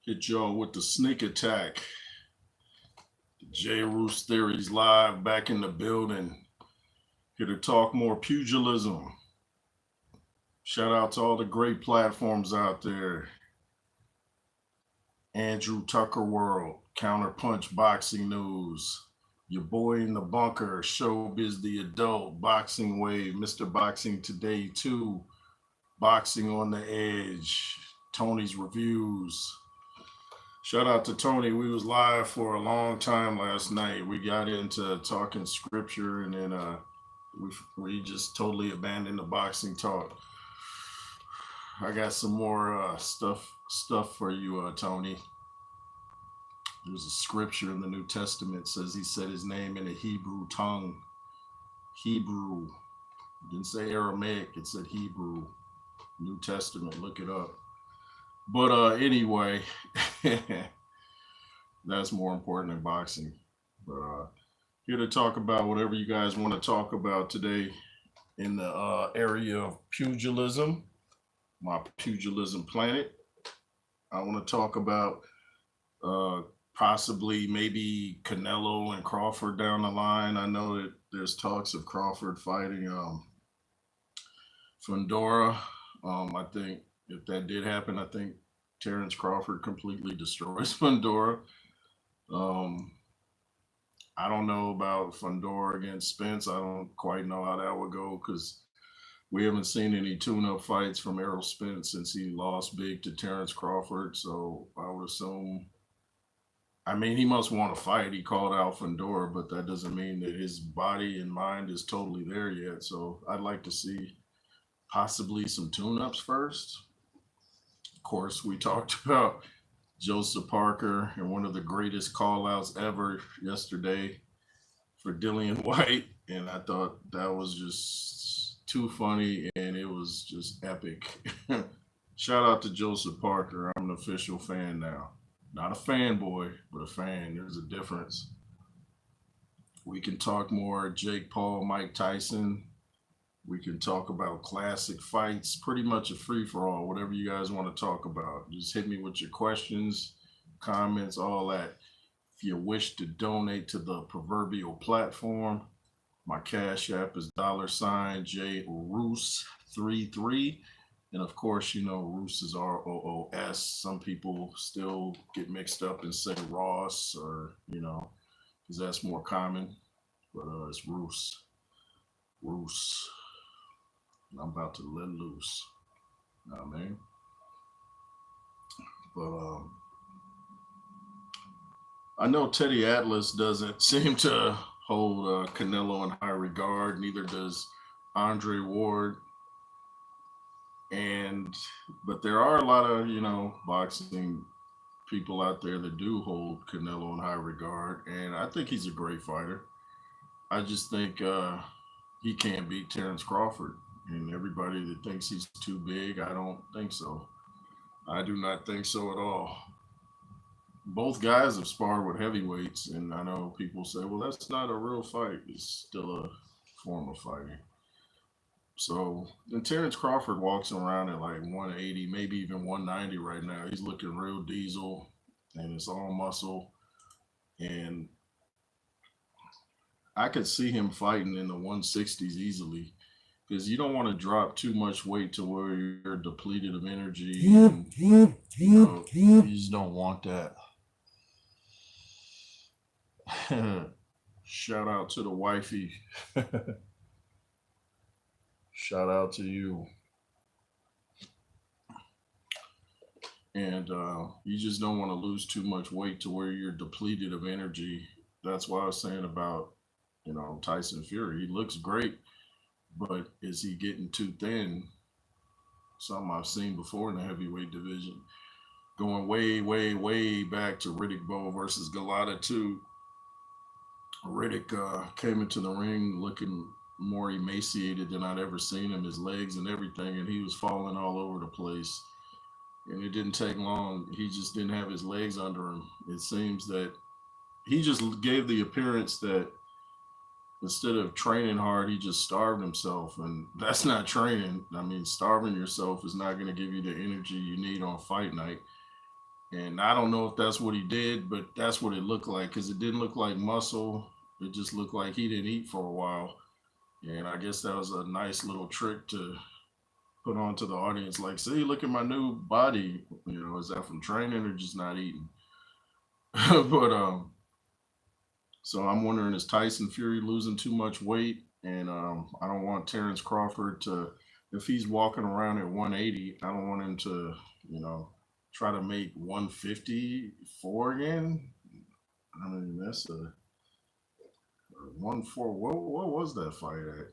Hit y'all with the sneak attack. J Roos Theories live back in the building. Here to talk more pugilism. Shout out to all the great platforms out there. Andrew Tucker World, Counterpunch Boxing News, your boy in the bunker, Showbiz the Adult, Boxing Wave, Mr. Boxing Today 2, Boxing on the Edge, Tony's Reviews. Shout out to Tony. We was live for a long time last night. We got into talking scripture, and then we just totally abandoned the boxing talk. I got some more stuff for you, Tony. There's a scripture in the New Testament says he said his name in the Hebrew tongue. Hebrew. It didn't say Aramaic. It said Hebrew. New Testament. Look it up. But anyway, that's more important than boxing. But here to talk about whatever you guys want to talk about today in the area of pugilism, my pugilism planet. I want to talk about possibly maybe Canelo and Crawford down the line. I know that there's talks of Crawford fighting Fundora. I think if that did happen, I think Terrence Crawford completely destroys Fundora. I don't know about Fundora against Spence. I don't quite know how that would go because we haven't seen any tune-up fights from Errol Spence since he lost big to Terrence Crawford. So I would assume, I mean, he must want to fight. He called out Fundora, but that doesn't mean that his body and mind is totally there yet. So I'd like to see possibly some tune-ups first. Of course, we talked about Joseph Parker and one of the greatest call-outs ever yesterday for Dillian White. And I thought that was just too funny, and it was just epic. Shout out to Joseph Parker. I'm an official fan now. Not a fanboy, but a fan. There's a difference. We can talk more Jake Paul, Mike Tyson. We can talk about classic fights, pretty much a free for all, whatever you guys want to talk about. Just hit me with your questions, comments, all that. If you wish to donate to the proverbial platform, my Cash App is $JRoos33. And of course, you know, Roos is ROOS. Some people still get mixed up and say Ross or, you know, because that's more common. But it's Roos. Roos. I'm about to let loose. You know what I mean? But I know Teddy Atlas doesn't seem to hold Canelo in high regard. Neither does Andre Ward. But there are a lot of, you know, boxing people out there that do hold Canelo in high regard. And I think he's a great fighter. I just think he can't beat Terrence Crawford. And everybody that thinks he's too big, I don't think so. I do not think so at all. Both guys have sparred with heavyweights, and I know people say, well, that's not a real fight. It's still a form of fighting. So, and Terrence Crawford walks around at like 180, maybe even 190 right now. He's looking real diesel, and it's all muscle. And I could see him fighting in the 160s easily because you don't want to drop too much weight to where you're depleted of energy. And, you know, you just don't want that. Shout out to the wifey. Shout out to you. And you just don't want to lose too much weight to where you're depleted of energy. That's why I was saying about, you know, Tyson Fury. He looks great, but is he getting too thin? Something I've seen before in the heavyweight division. Going way, way, way back to Riddick Bowe versus Galata 2. Riddick came into the ring looking more emaciated than I'd ever seen him, his legs and everything, and he was falling all over the place. And it didn't take long. He just didn't have his legs under him. It seems that he just gave the appearance that instead of training hard, he just starved himself. And that's not training. I mean, starving yourself is not going to give you the energy you need on fight night. And I don't know if that's what he did, but that's what it looked like because it didn't look like muscle. It just looked like he didn't eat for a while. And I guess that was a nice little trick to put on to the audience. Like, see, look at my new body. Is that from training or just not eating? But so I'm wondering, is Tyson Fury losing too much weight? And I don't want Terrence Crawford to, if he's walking around at 180, I don't want him to, you know, try to make 154 again. I mean, that's a 1-4. What was that fight at?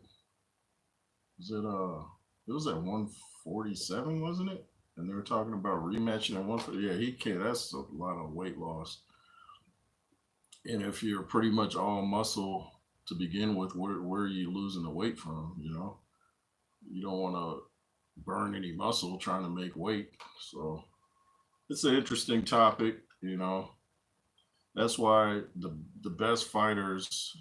Was it was at 147, wasn't it? And they were talking about rematching at 140. Yeah, he can't. That's a lot of weight loss. And if you're pretty much all muscle to begin with, where are you losing the weight from? You don't want to burn any muscle trying to make weight. So it's an interesting topic. That's why the best fighters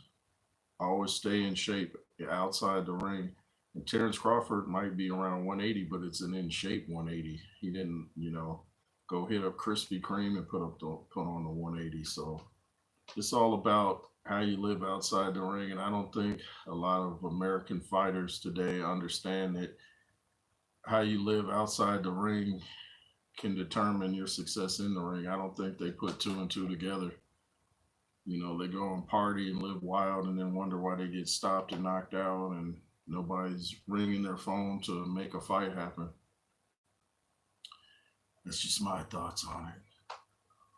always stay in shape outside the ring. And Terrence Crawford might be around 180, but it's an in shape 180. He didn't, go hit up Krispy Kreme and put on the 180. So it's all about how you live outside the ring. And I don't think a lot of American fighters today understand that how you live outside the ring can determine your success in the ring. I don't think they put two and two together. They go and party and live wild and then wonder why they get stopped and knocked out and nobody's ringing their phone to make a fight happen. That's just my thoughts on it.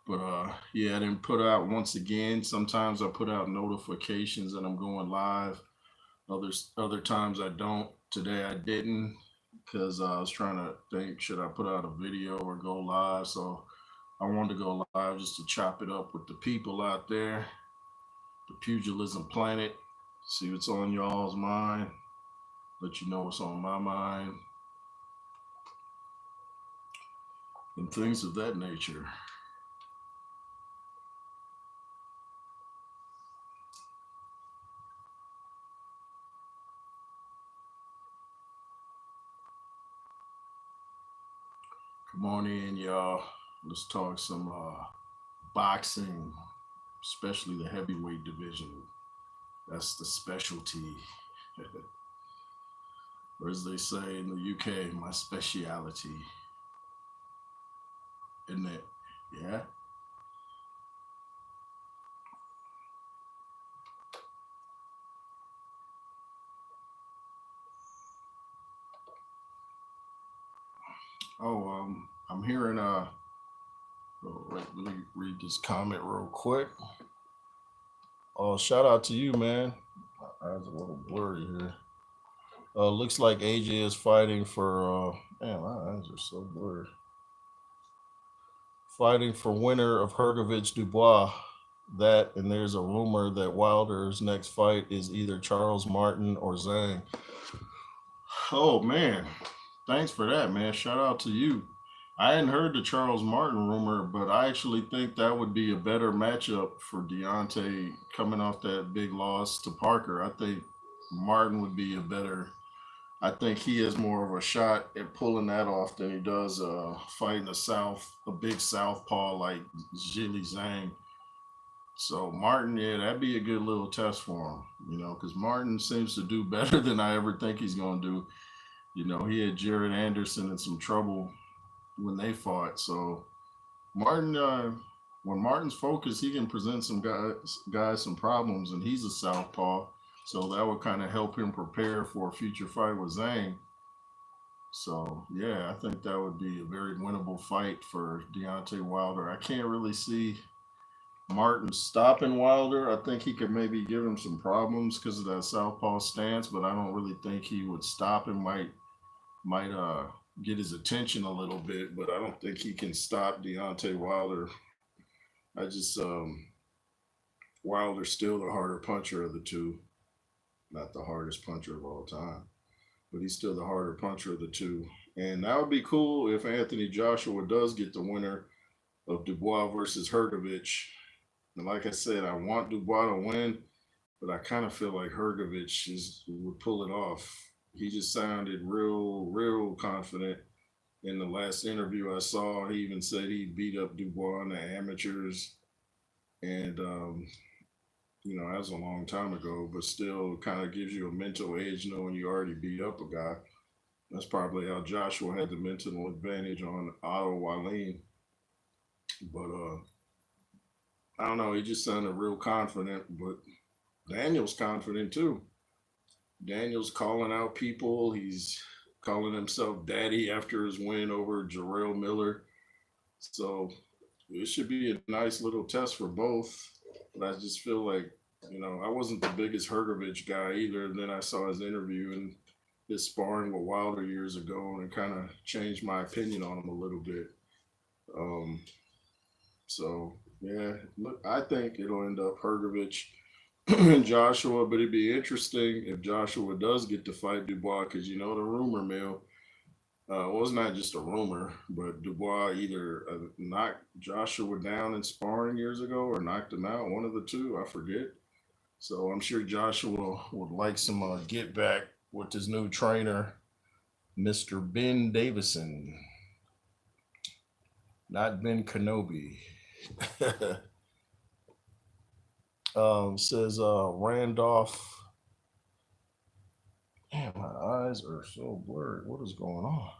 But yeah, I didn't put out once again. Sometimes I put out notifications that I'm going live. Other times I don't. Today I didn't because I was trying to think, should I put out a video or go live? So I wanted to go live just to chop it up with the people out there, the Pugilism Planet, see what's on y'all's mind, let you know what's on my mind, and things of that nature. Come on in, y'all. Let's talk some boxing, especially the heavyweight division. That's the specialty. Or as they say in the UK, my speciality. Isn't it? Yeah. Oh, I'm hearing oh, wait, let me read this comment real quick. Oh, shout out to you, man. My eyes a little blurry here. Looks like AJ is fighting for. Man, my eyes are so blurry. Fighting for winner of Hergovich Dubois. That and there's a rumor that Wilder's next fight is either Charles Martin or Zhang. Oh man, thanks for that, man. Shout out to you. I hadn't heard the Charles Martin rumor, but I actually think that would be a better matchup for Deontay coming off that big loss to Parker. I think Martin would be a better. I think he has more of a shot at pulling that off than he does fighting a big southpaw like Zhilei Zhang. So Martin, yeah, that'd be a good little test for him, because Martin seems to do better than I ever think he's going to do. He had Jared Anderson in some trouble when they fought. So Martin, when Martin's focused, he can present some guys some problems, and he's a southpaw. So that would kind of help him prepare for a future fight with Zhang. So yeah, I think that would be a very winnable fight for Deontay Wilder. I can't really see Martin stopping Wilder. I think he could maybe give him some problems because of that southpaw stance, but I don't really think he would stop him. Might get his attention a little bit, but I don't think he can stop Deontay Wilder. I just Wilder's still the harder puncher of the two, not the hardest puncher of all time, but he's still the harder puncher of the two. And that would be cool if Anthony Joshua does get the winner of Dubois versus Hergovich. And like I said, I want Dubois to win, but I kind of feel like Hergovich would pull it off. He just sounded real confident In the last interview I saw, he even said he beat up Dubois in the amateurs, and that was a long time ago, but still kind of gives you a mental edge knowing you already beat up a guy. That's probably how Joshua had the mental advantage on Otto Wallin. But I don't know, he just sounded real confident, but Daniel's confident too. Daniel's calling out people. He's calling himself daddy after his win over Jarrell Miller. So it should be a nice little test for both. But I just feel like, I wasn't the biggest Hergovich guy either. And then I saw his interview and his sparring with Wilder years ago, and it kind of changed my opinion on him a little bit. Um, so yeah, look, I think it'll end up Hergovich and Joshua, but it'd be interesting if Joshua does get to fight Dubois, because the rumor mill. Well, it's not just a rumor, but Dubois either knocked Joshua down in sparring years ago or knocked him out, one of the two, I forget. So I'm sure Joshua would like some get back with his new trainer, Mr. Ben Davison, not Ben Kenobi. Says Randolph. Man, my eyes are so blurred. What is going on?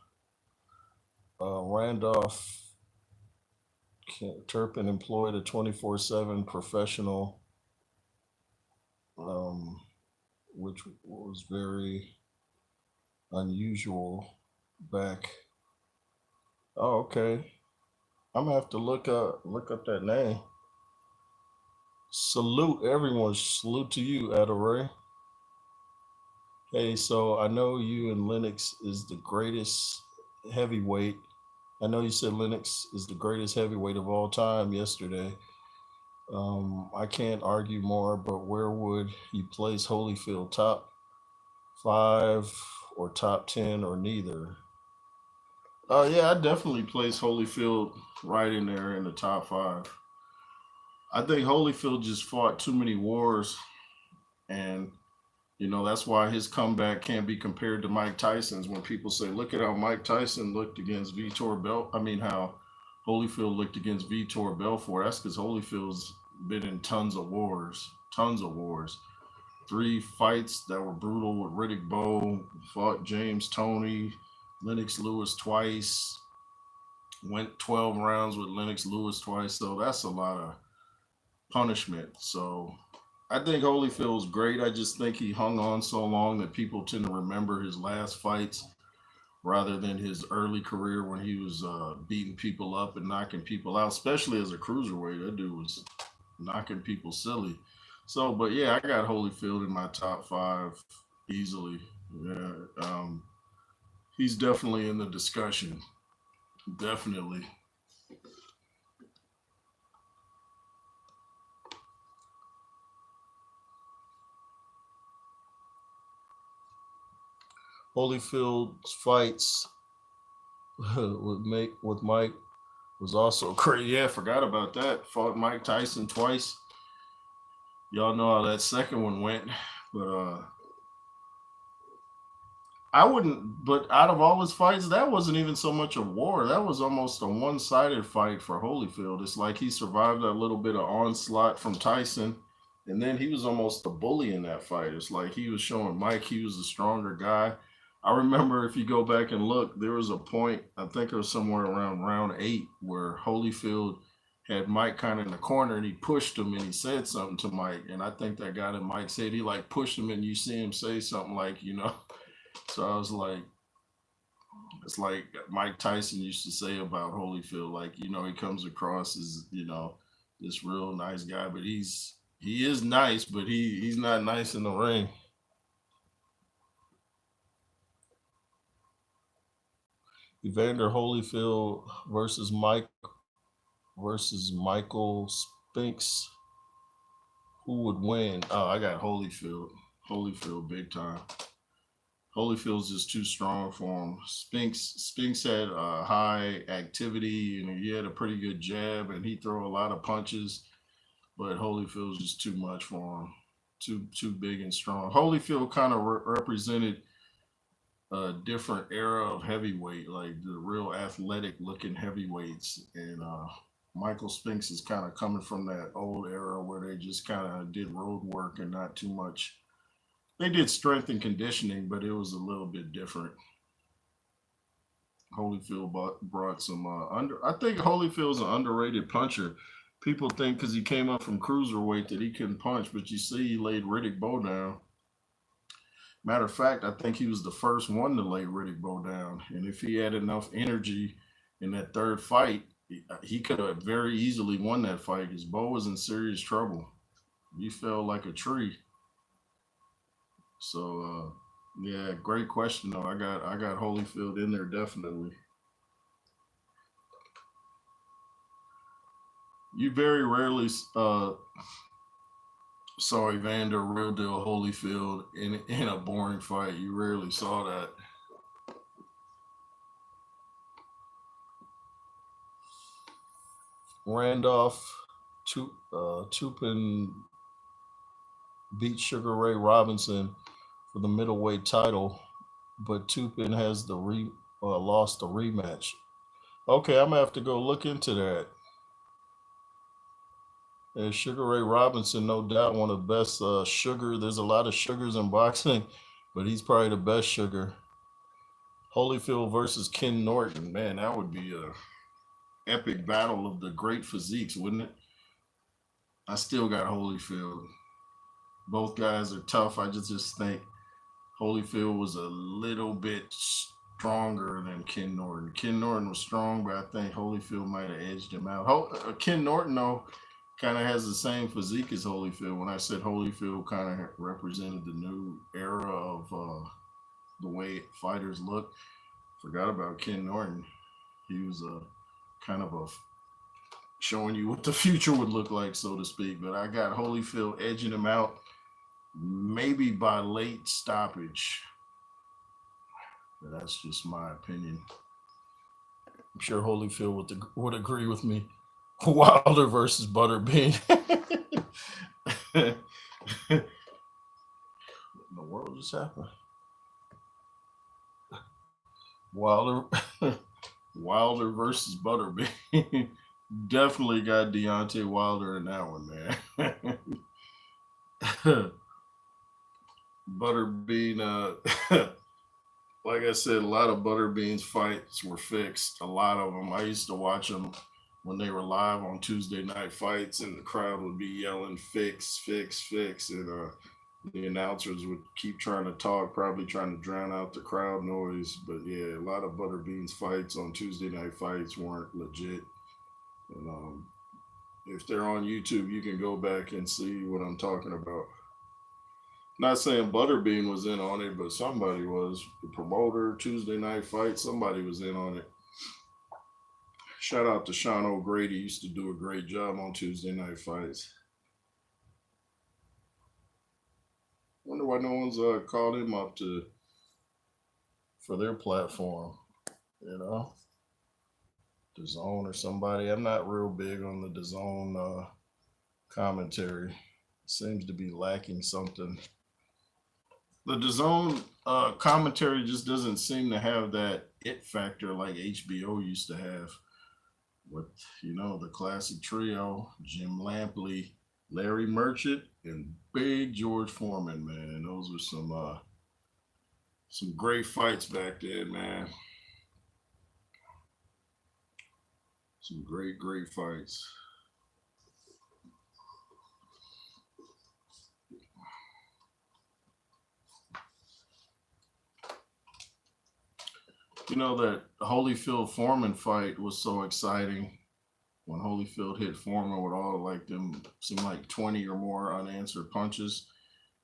Randolph Turpin employed a 24/7 professional, which was very unusual back. Oh, okay. I'm gonna have to look up that name. Salute everyone. Salute to you, Adoray. Hey, so I know you and Lennox is the greatest heavyweight. I know you said Lennox is the greatest heavyweight of all time yesterday. I can't argue more, but where would you place Holyfield? Top 5 or top 10 or neither? Yeah, I definitely place Holyfield right in there in the top 5. I think Holyfield just fought too many wars, and that's why his comeback can't be compared to Mike Tyson's. When people say, "Look at how Mike Tyson looked against how Holyfield looked against Vitor Belfort," that's because Holyfield's been in tons of wars. 3 fights that were brutal with Riddick Bowe, fought James Toney, Lennox Lewis twice, went 12 rounds with Lennox Lewis twice. So that's a lot of punishment. So I think Holyfield's great. I just think he hung on so long that people tend to remember his last fights rather than his early career when he was beating people up and knocking people out, especially as a cruiserweight. That dude was knocking people silly. So, but yeah, I got Holyfield in my top 5 easily. Yeah, he's definitely in the discussion. Definitely. Holyfield's fights with Mike was also crazy. Yeah, forgot about that. Fought Mike Tyson twice. Y'all know how that second one went, but I wouldn't. But out of all his fights, that wasn't even so much a war. That was almost a one-sided fight for Holyfield. It's like he survived a little bit of onslaught from Tyson, and then he was almost a bully in that fight. It's like he was showing Mike he was the stronger guy. I remember, if you go back and look, there was a point, I think it was somewhere around round 8, where Holyfield had Mike kind of in the corner and he pushed him and he said something to Mike. And I think that guy that Mike said, he like pushed him and you see him say something like. So I was like, it's like Mike Tyson used to say about Holyfield, like, he comes across as, this real nice guy, but he is nice, but he's not nice in the ring. Evander Holyfield versus Michael Spinks. Who would win? Oh, I got Holyfield. Holyfield big time. Holyfield's just too strong for him. Spinks had high activity and he had a pretty good jab and he throw a lot of punches, but Holyfield's just too much for him. Too big and strong. Holyfield kind of represented a different era of heavyweight, like the real athletic looking heavyweights. And Michael Spinks is kind of coming from that old era where they just kind of did road work and not too much. They did strength and conditioning, but it was a little bit different. Holyfield brought some under. I think Holyfield's an underrated puncher. People think because he came up from cruiserweight that he couldn't punch, but you see, he laid Riddick Bowe down. Matter of fact, I think he was the first one to lay Riddick Bowe down. And if he had enough energy in that third fight, he could have very easily won that fight because Bowe was in serious trouble. He fell like a tree. So yeah, great question though. I got Holyfield in there definitely. You very rarely saw Evander Real Deal Holyfield in a boring fight. You rarely saw that. Randolph Tupin beat Sugar Ray Robinson for the middleweight title, but Tupin has lost the rematch. Okay, I'm gonna have to go look into that. And Sugar Ray Robinson, no doubt, one of the best sugar. There's a lot of sugars in boxing, but he's probably the best sugar. Holyfield versus Ken Norton, man, that would be a epic battle of the great physiques, wouldn't it? I still got Holyfield. Both guys are tough. I just think Holyfield was a little bit stronger than Ken Norton. Ken Norton was strong, but I think Holyfield might have edged him out. Ken Norton, though, kind of has the same physique as Holyfield. When I said Holyfield kind of represented the new era of the way fighters look, forgot about Ken Norton. He was a kind of a showing you what the future would look like, so to speak. But I got Holyfield edging him out, maybe by late stoppage. But that's just my opinion. I'm sure Holyfield would agree with me. Wilder versus Butterbean. What in the world just happened? Wilder, Wilder versus Butterbean. Definitely got Deontay Wilder in that one, man. Butterbean, like I said, a lot of Butterbean's fights were fixed. A lot of them. I used to watch them when they were live on Tuesday night fights, and the crowd would be yelling "fix, fix, fix," and the announcers would keep trying to talk, probably trying to drown out the crowd noise. But yeah, a lot of Butterbean's fights on Tuesday night fights weren't legit. And if they're on YouTube, you can go back and see what I'm talking about. Not saying Butterbean was in on it, but somebody was. The promoter, Tuesday night fight, somebody was in on it. Shout out to Sean O'Grady. He used to do a great job on Tuesday night fights. Wonder why no one's called him up for their platform. You know, DAZN or somebody. I'm not real big on the DAZN commentary. Seems to be lacking something. The DAZN commentary just doesn't seem to have that it factor like HBO used to have. With the classic trio: Jim Lampley, Larry Merchant, and Big George Foreman. Man, those were some great fights back then, man. Some great fights. That Holyfield Foreman fight was so exciting when Holyfield hit Foreman with all like them seemed like 20 or more unanswered punches.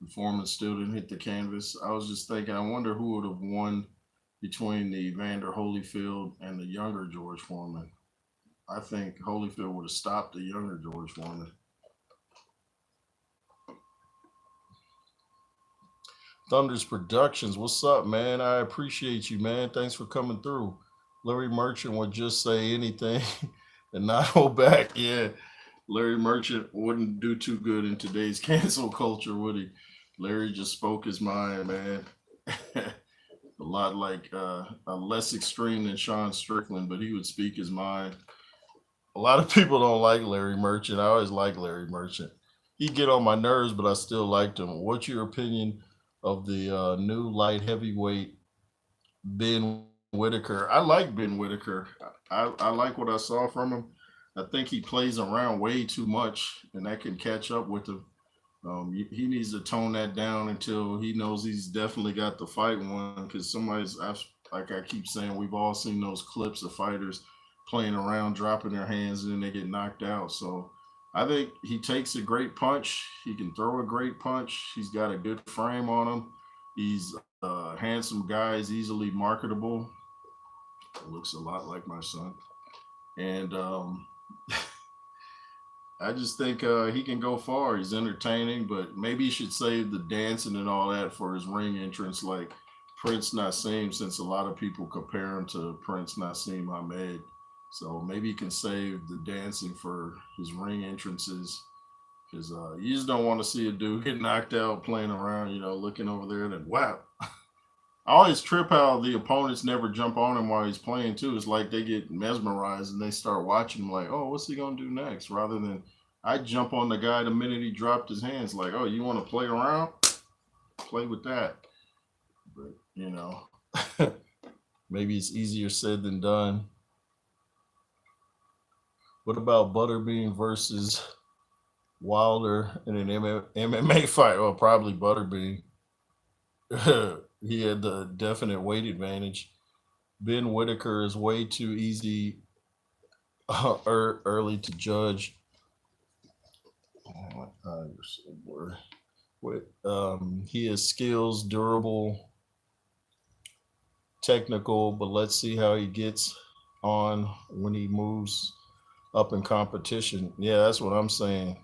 And Foreman still didn't hit the canvas. I was just thinking, I wonder who would have won between the Evander Holyfield and the younger George Foreman. I think Holyfield would have stopped the younger George Foreman. Thunders Productions, what's up, man? I appreciate you, man. Thanks for coming through. Larry Merchant would just say anything and not hold back. Yeah, Larry Merchant wouldn't do too good in today's cancel culture, would he? Larry just spoke his mind, man. a lot like less extreme than Sean Strickland, but he would speak his mind. A lot of people don't like Larry Merchant. I always like Larry Merchant. He get on my nerves, but I still liked him. What's your opinion of the new light heavyweight Ben Whitaker? I like Ben Whitaker. I like what I saw from him. I think he plays around way too much, and that can catch up with him. He needs to tone that down until he knows he's definitely got the fight won. Because like I keep saying, we've all seen those clips of fighters playing around, dropping their hands, and then they get knocked out. So I think he takes a great punch. He can throw a great punch. He's got a good frame on him. He's a handsome guy. He's easily marketable. Looks a lot like my son. And I just think he can go far. He's entertaining, but maybe he should save the dancing and all that for his ring entrance, like Prince Nassim, since a lot of people compare him to Prince Nassim Ahmed. So maybe he can save the dancing for his ring entrances, because you just don't want to see a dude get knocked out playing around, looking over there and then wow. I always trip how the opponents never jump on him while he's playing too. It's like they get mesmerized and they start watching him like, oh, what's he gonna do next? Rather than I jump on the guy the minute he dropped his hands, like, oh, you want to play around? Play with that. But maybe it's easier said than done. What about Butterbean versus Wilder in an MMA fight? Well, probably Butterbean. He had the definite weight advantage. Ben Whitaker is way too easy early to judge. He has skills, durable, technical, but let's see how he gets on when he moves up in competition. Yeah, that's what I'm saying.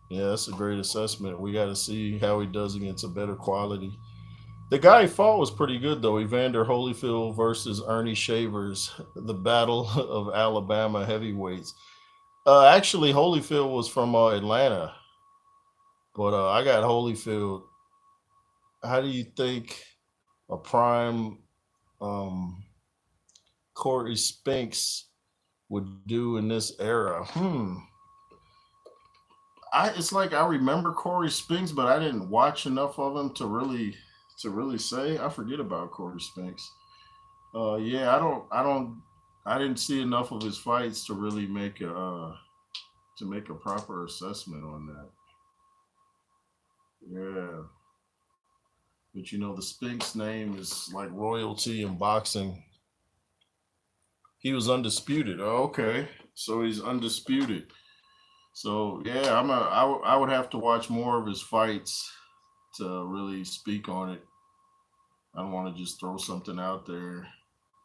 Yeah, that's a great assessment. We got to see how he does against a better quality. The guy he fought was pretty good though. Evander Holyfield versus Ernie Shavers, the battle of Alabama heavyweights. Actually, Holyfield was from Atlanta, but I got Holyfield. How do you think a prime Corey Spinks would do in this era? It's like I remember Corey Spinks, but I didn't watch enough of him to really say. I forget about Corey Spinks. Yeah, I didn't see enough of his fights to really make a proper assessment on that. Yeah, but the Spinks name is like royalty in boxing. He was undisputed. Oh, okay, so he's undisputed. So yeah, I would have to watch more of his fights to really speak on it. I don't want to just throw something out there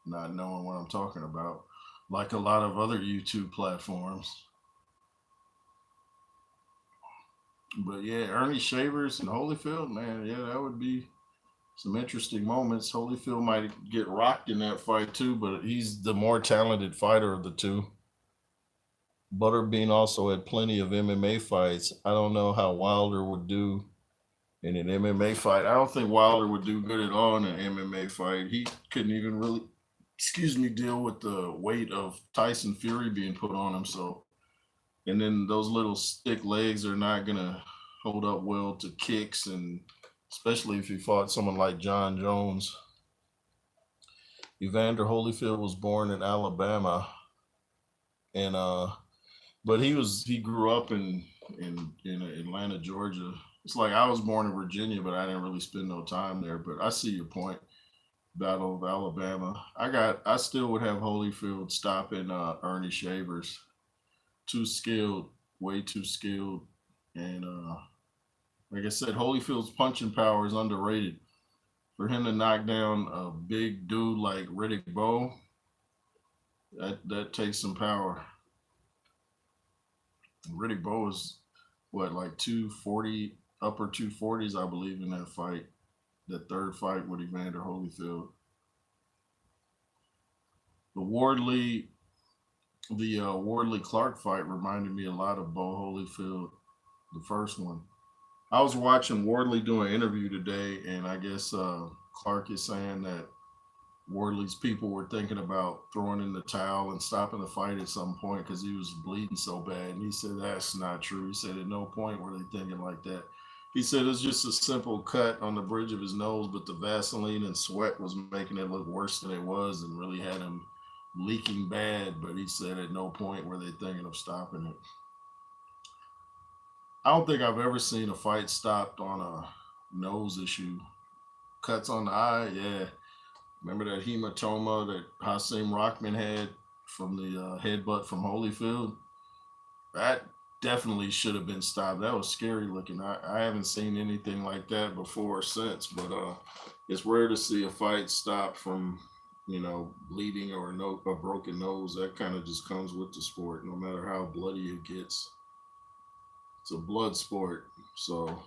not knowing what I'm talking about, like a lot of other YouTube platforms. But yeah, Ernie Shavers and Holyfield, man, yeah, that would be some interesting moments. Holyfield might get rocked in that fight too, but he's the more talented fighter of the two. Butterbean also had plenty of MMA fights. I don't know how Wilder would do in an MMA fight. I don't think Wilder would do good at all in an MMA fight. He couldn't even really, deal with the weight of Tyson Fury being put on him. So, and then those little stick legs are not gonna hold up well to kicks, and especially if he fought someone like John Jones. Evander Holyfield was born in Alabama, and but he grew up in Atlanta, Georgia. It's like I was born in Virginia, but I didn't really spend no time there. But I see your point. Battle of Alabama. I still would have Holyfield stopping Ernie Shavers. Too skilled, way too skilled, and like I said, Holyfield's punching power is underrated. For him to knock down a big dude like Riddick Bowe, that takes some power. Riddick Bowe is what, like 240, upper 240s, I believe, in that fight. That third fight with Evander Holyfield. The Wardley Clark fight reminded me a lot of Bo Holyfield, the first one. I was watching Wardley do an interview today, and I guess Clark is saying that Wardley's people were thinking about throwing in the towel and stopping the fight at some point because he was bleeding so bad. And he said that's not true. He said at no point were they thinking like that. He said it's just a simple cut on the bridge of his nose, but the Vaseline and sweat was making it look worse than it was and really had him leaking bad. But he said at no point were they thinking of stopping it. I don't think I've ever seen a fight stopped on a nose issue. Cuts on the eye, yeah. Remember that hematoma that Hasim Rockman had from the headbutt from Holyfield? That definitely should have been stopped. That was scary looking. I haven't seen anything like that before or since, but it's rare to see a fight stop from, bleeding or a broken nose. That kind of just comes with the sport, no matter how bloody it gets. It's a blood sport. So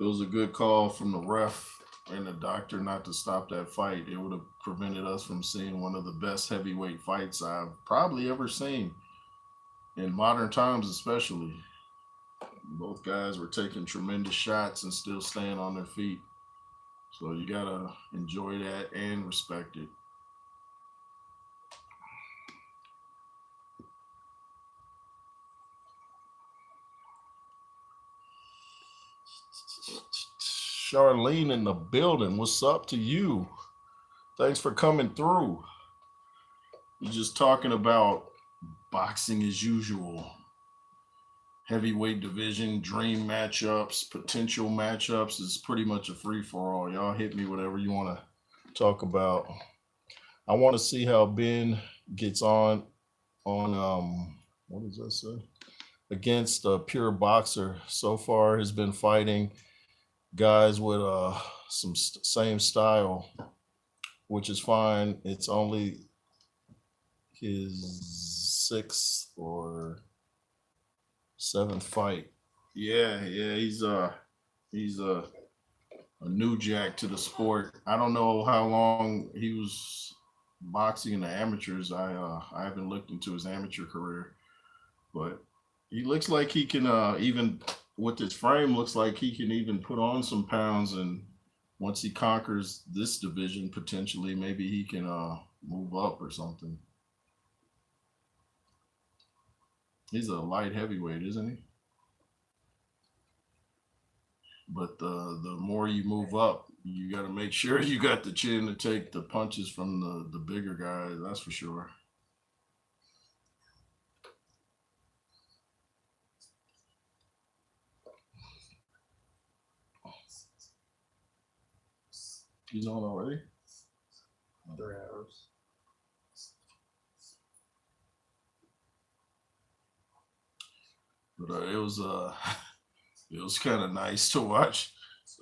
it was a good call from the ref and the doctor not to stop that fight. It would have prevented us from seeing one of the best heavyweight fights I've probably ever seen in modern times, especially. Both guys were taking tremendous shots and still staying on their feet. So you gotta enjoy that and respect it. Charlene in the building. What's up to you? Thanks for coming through. You're just talking about boxing as usual. Heavyweight division, dream matchups, potential matchups. It's pretty much a free for all. Y'all hit me whatever you want to talk about. I want to see how Ben gets on what does that say? Against a pure boxer. So far has been fighting guys with some same style, which is fine. It's only his sixth or seventh fight. Yeah, he's a new jack to the sport. I don't know how long he was boxing in the amateurs. I haven't looked into his amateur career, but he looks like he can even with his frame looks like he can even put on some pounds, and once he conquers this division potentially maybe he can move up or something. He's a light heavyweight, isn't he? But the more you move up, you got to make sure you got the chin to take the punches from the bigger guys. That's for sure. He's on already. 3 hours. But it was kind of nice to watch.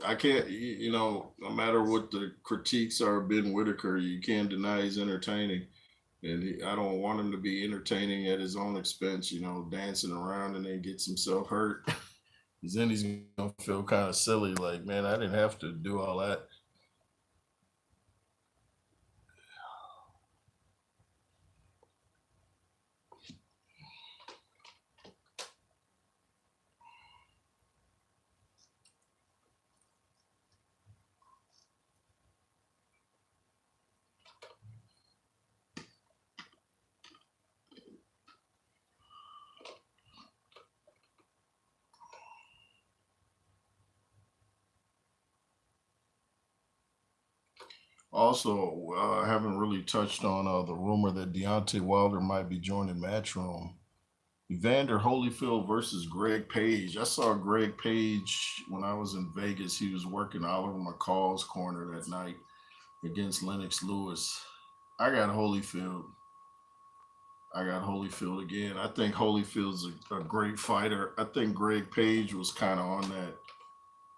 I can't, no matter what the critiques are of Ben Whitaker, you can't deny he's entertaining. And I don't want him to be entertaining at his own expense, dancing around and then gets himself hurt. Because then he's going to feel kind of silly, like, man, I didn't have to do all that. Also, I haven't really touched on the rumor that Deontay Wilder might be joining Matchroom. Evander Holyfield versus Greg Page. I saw Greg Page when I was in Vegas. He was working Oliver McCall's corner that night against Lennox Lewis. I got Holyfield. I got Holyfield again. I think Holyfield's a great fighter. I think Greg Page was kind of on that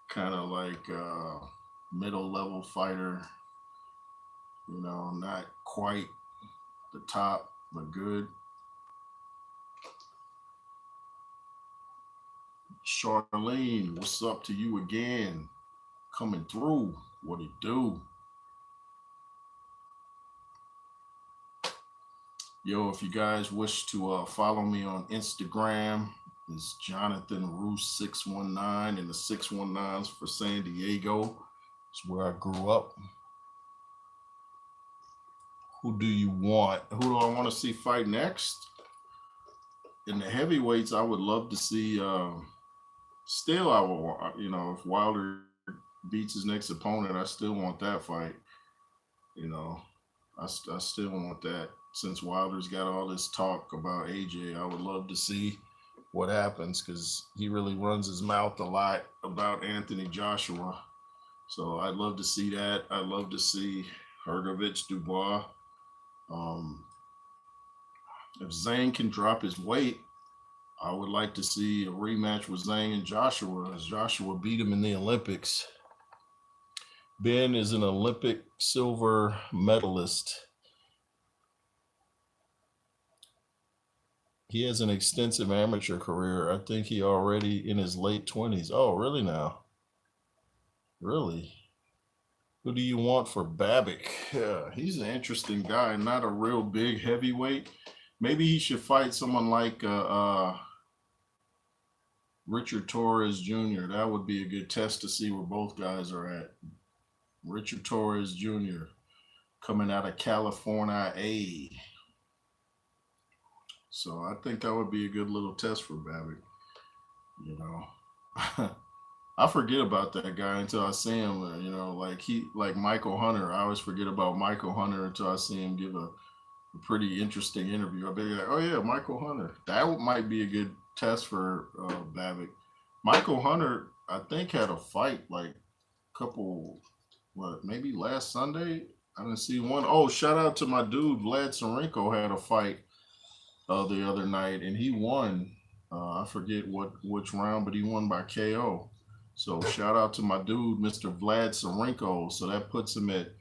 kind of like middle level fighter. Not quite the top, but good. Charlene, what's up to you again? Coming through. What it do? Yo, if you guys wish to follow me on Instagram, it's Jonathan Roos 619, and the 619's for San Diego. It's where I grew up. Who do you want? Who do I want to see fight next? In the heavyweights, I would love to see. Still, I would, if Wilder beats his next opponent, I still want that fight. You know, I still want that. Since Wilder's got all this talk about AJ, I would love to see what happens because he really runs his mouth a lot about Anthony Joshua. So I'd love to see that. I'd love to see Hrgovic Dubois. If Zhang can drop his weight, I would like to see a rematch with Zhang and Joshua, as Joshua beat him in the Olympics. Ben is an Olympic silver medalist. He has an extensive amateur career. I think he already in his late 20s. Oh, really now? Really? Who do you want for Babbitt? Yeah, he's an interesting guy, not a real big heavyweight. Maybe he should fight someone like Richard Torres Jr. That would be a good test to see where both guys are at. Richard Torres Jr. coming out of California. So I think that would be a good little test for Babbitt. I forget about that guy until I see him. Like Michael Hunter. I always forget about Michael Hunter until I see him give a pretty interesting interview. I'll be like, oh yeah, Michael Hunter. That might be a good test for Babbitt. Michael Hunter, I think, had a fight like maybe last Sunday. I didn't see one. Oh, shout out to my dude Vlad Sarenko had a fight the other night, and he won. I forget which round, but he won by KO. So shout out to my dude, Mr. Vlad Sarenko. So that puts him at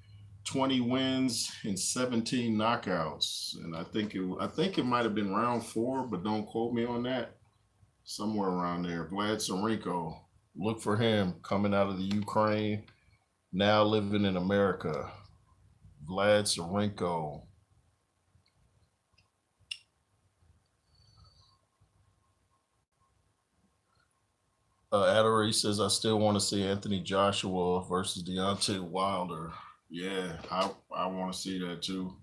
20 wins and 17 knockouts. And I think it might have been round 4, but don't quote me on that. Somewhere around there. Vlad Sarenko. Look for him coming out of the Ukraine, now living in America. Vlad Sarenko. Adore says, I still want to see Anthony Joshua versus Deontay Wilder. Yeah, I want to see that too.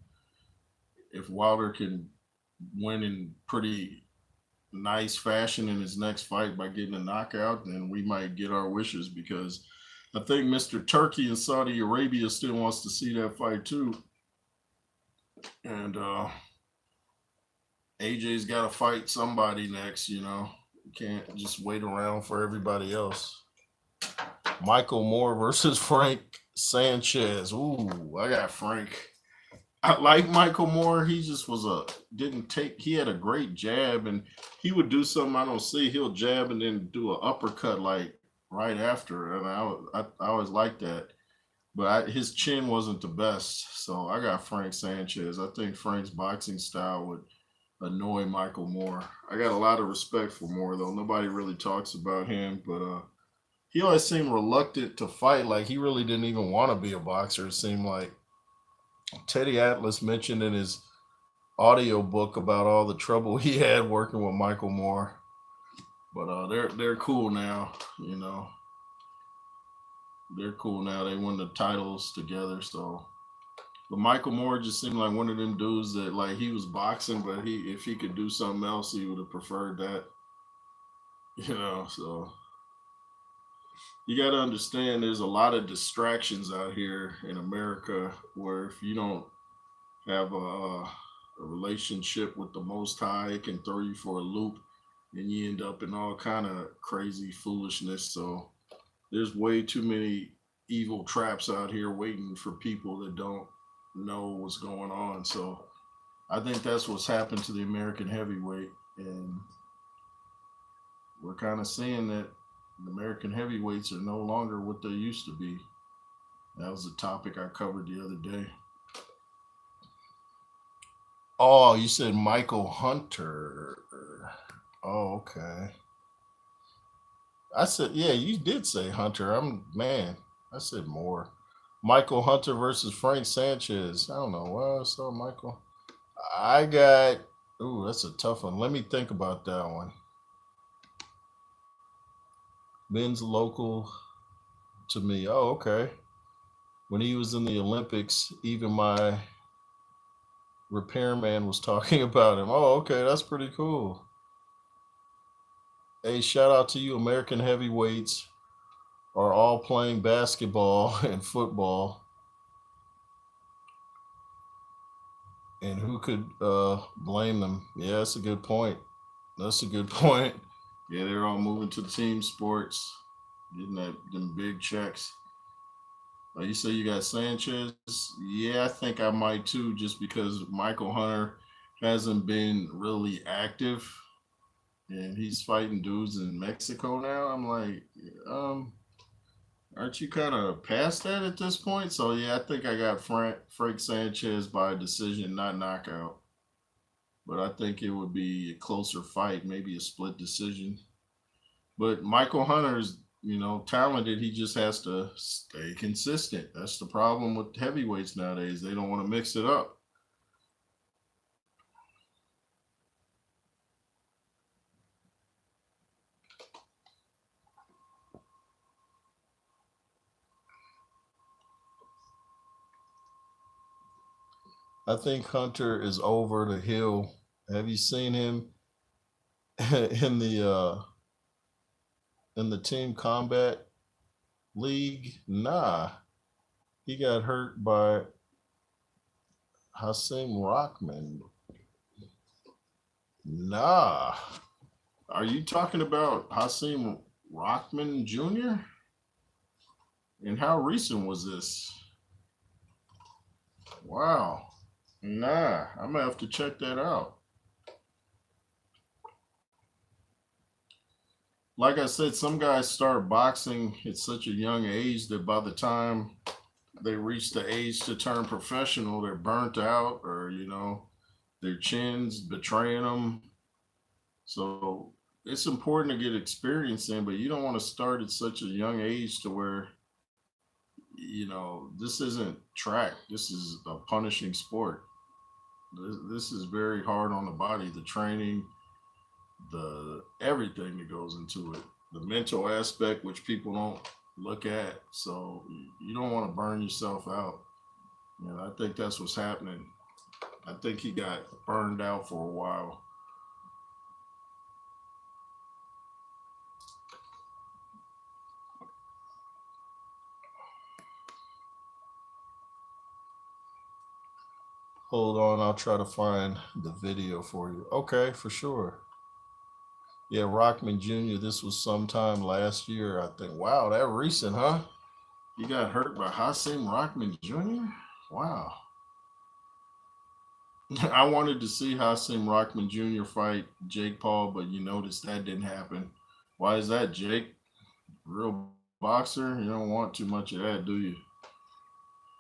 If Wilder can win in pretty nice fashion in his next fight by getting a knockout, then we might get our wishes, because I think Mr. Turkey in Saudi Arabia still wants to see that fight too. And AJ's got to fight somebody next, You can't just wait around for everybody else. Michael Moore versus Frank Sanchez. Ooh, I got Frank. I like Michael Moore. He just he had a great jab, and he would do something I don't see. He'll jab and then do an uppercut like right after. And I always like that. But his chin wasn't the best. So I got Frank Sanchez. I think Frank's boxing style would annoy Michael Moore. I got a lot of respect for Moore, though. Nobody really talks about him, but he always seemed reluctant to fight. Like he really didn't even want to be a boxer. It seemed like Teddy Atlas mentioned in his audio book about all the trouble he had working with Michael Moore. But they're cool now, They're cool now. They won the titles together, so. But Michael Moore just seemed like one of them dudes that, like, he was boxing, but if he could do something else, he would have preferred that. So you got to understand there's a lot of distractions out here in America where if you don't have a relationship with the Most High, it can throw you for a loop and you end up in all kind of crazy foolishness. So there's way too many evil traps out here waiting for people that don't know what's going on. So I think that's what's happened to the American heavyweight, and we're kind of seeing that the American heavyweights are no longer what they used to be. That was a topic I covered the other day. Oh, you said Michael Hunter. Oh, okay. I said, yeah, you did say Hunter. I said Moore. Michael Hunter versus Frank Sanchez. I don't know. Well, so Michael. I got. Ooh, that's a tough one. Let me think about that one. Men's local to me. Oh, okay. When he was in the Olympics, even my repairman was talking about him. Oh, okay, that's pretty cool. Hey, shout out to you, American heavyweights are all playing basketball and football. And who could blame them? Yeah, that's a good point. That's a good point. Yeah, they're all moving to team sports, getting them big checks. You say you got Sanchez? Yeah, I think I might too, just because Michael Hunter hasn't been really active, and he's fighting dudes in Mexico now. I'm like, aren't you kind of past that at this point? So yeah, I think I got Frank Sanchez by decision, not knockout. But I think it would be a closer fight, maybe a split decision. But Michael Hunter's, talented. He just has to stay consistent. That's the problem with heavyweights nowadays. They don't want to mix it up. I think Hunter is over the hill. Have you seen him in the team combat league? Nah. He got hurt by Hasim Rockman. Nah. Are you talking about Hasim Rockman Jr.? And how recent was this? Wow. Nah, I'm gonna have to check that out. Like I said, some guys start boxing at such a young age that by the time they reach the age to turn professional, they're burnt out, or their chins betraying them. So it's important to get experience in, but you don't want to start at such a young age to where this isn't track. This is a punishing sport. This is very hard on the body. The training, the everything that goes into it, the mental aspect, which people don't look at. So you don't want to burn yourself out. I think that's what's happening. I think he got burned out for a while. Hold on, I'll try to find the video for you. Okay, for sure. Yeah, Rockman Jr., this was sometime last year, I think. Wow, that recent, huh? He got hurt by Hasim Rockman Jr.? Wow. I wanted to see Hasim Rockman Jr. fight Jake Paul, but you notice that didn't happen. Why is that, Jake? Real boxer? You don't want too much of that, do you?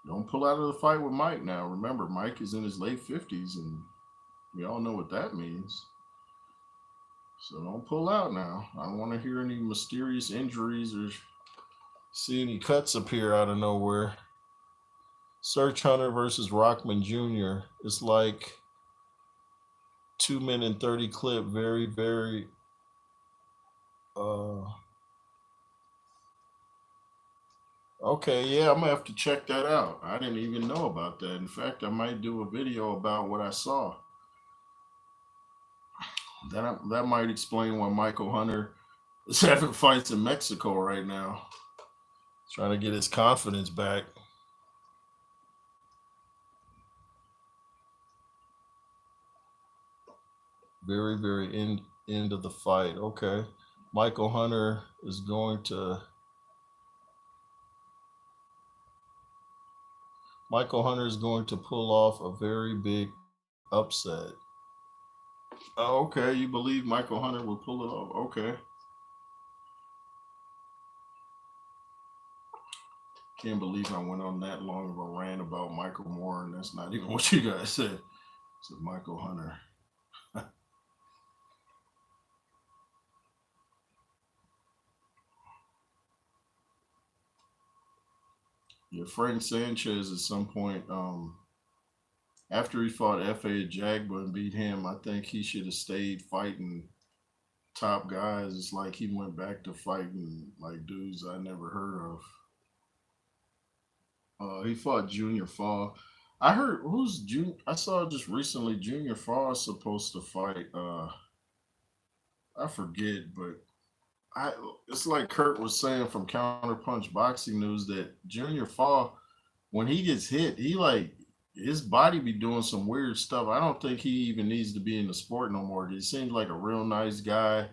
Don't pull out of the fight with Mike now. Remember, Mike is in his late 50s, and we all know what that means. So don't pull out now. I don't want to hear any mysterious injuries or see any cuts appear out of nowhere. Search Hunter versus Rockman Jr. It's like 2 minute 30 clip. Very, very okay, yeah, I'm gonna have to check that out. I didn't even know about that. In fact, I might do a video about what I saw. That might explain why Michael Hunter is having fights in Mexico right now. Trying to get his confidence back. Very, very end of the fight. Okay. Michael Hunter is going to pull off a very big upset. Oh, okay. You believe Michael Hunter will pull it off? Okay. Can't believe I went on that long of a rant about Michael Moore, and that's not even what you guys said. It's Michael Hunter. Yeah, Frank Sanchez at some point, after he fought F.A. Jagba and beat him, I think he should have stayed fighting top guys. It's like he went back to fighting like dudes I never heard of. He fought Junior Fall. I heard who's Junior. I saw just recently Junior Fall is supposed to fight. I forget, but I it's like Kurt was saying from Counterpunch Boxing News that Junior Fall, when he gets hit, he like his body be doing some weird stuff. I don't think he even needs to be in the sport no more. He seems like a real nice guy,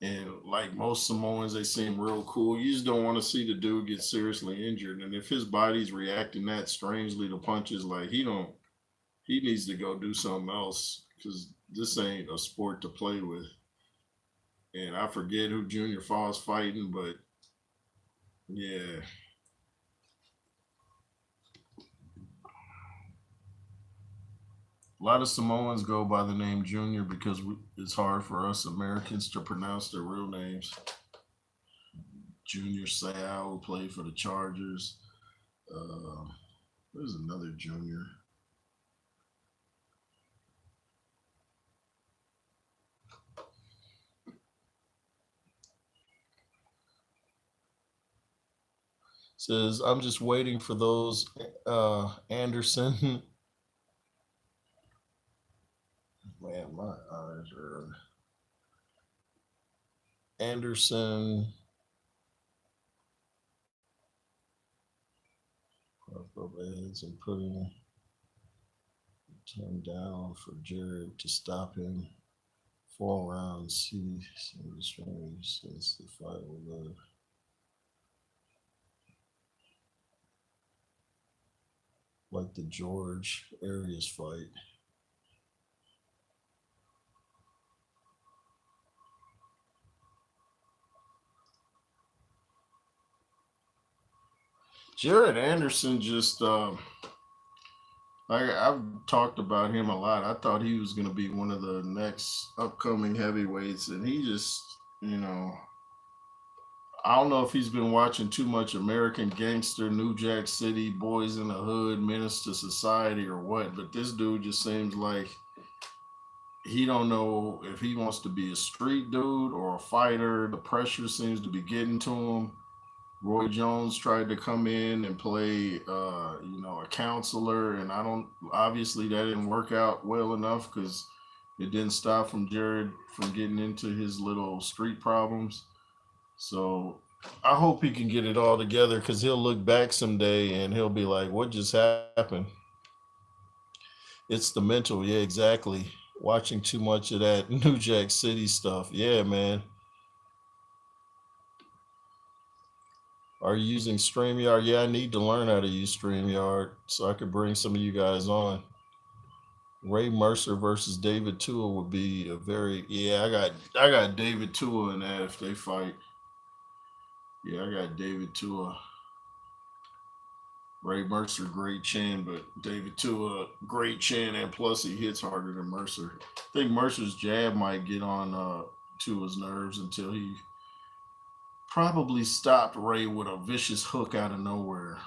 and like most Samoans, they seem real cool. You just don't want to see the dude get seriously injured. And if his body's reacting that strangely to punches, like he needs to go do something else because this ain't a sport to play with. And I forget who Junior Fall's fighting, but yeah, a lot of Samoans go by the name Junior because it's hard for us Americans to pronounce their real names. Junior Seau, who played for the Chargers. Uh, there's another Junior. Says I'm just waiting for those Anderson. Man, my eyes are Anderson. Up heads and putting him down for Jared to stop him. 4 rounds. He seems strange since the fight with like the George Arias fight. Jared Anderson just I've talked about him a lot. I thought he was going to be one of the next upcoming heavyweights, and he just, you know, I don't know if he's been watching too much American Gangster, New Jack City, Boys in the Hood, Menace to Society, or what. But this dude just seems like he don't know if he wants to be a street dude or a fighter. The pressure seems to be getting to him. Roy Jones tried to come in and play, a counselor, and I don't. Obviously, that didn't work out well enough because it didn't stop from Jared from getting into his little street problems. So I hope he can get it all together because he'll look back someday and he'll be like, "What just happened?" It's the mental, yeah, exactly. Watching too much of that New Jack City stuff, yeah, man. Are you using StreamYard? Yeah, I need to learn how to use StreamYard so I could bring some of you guys on. Ray Mercer versus David Tua would be a very yeah. I got David Tua in that if they fight. Yeah, I got David Tua. Ray Mercer, great chin, but David Tua, great chin, and plus he hits harder than Mercer. I think Mercer's jab might get on Tua's nerves until he probably stopped Ray with a vicious hook out of nowhere.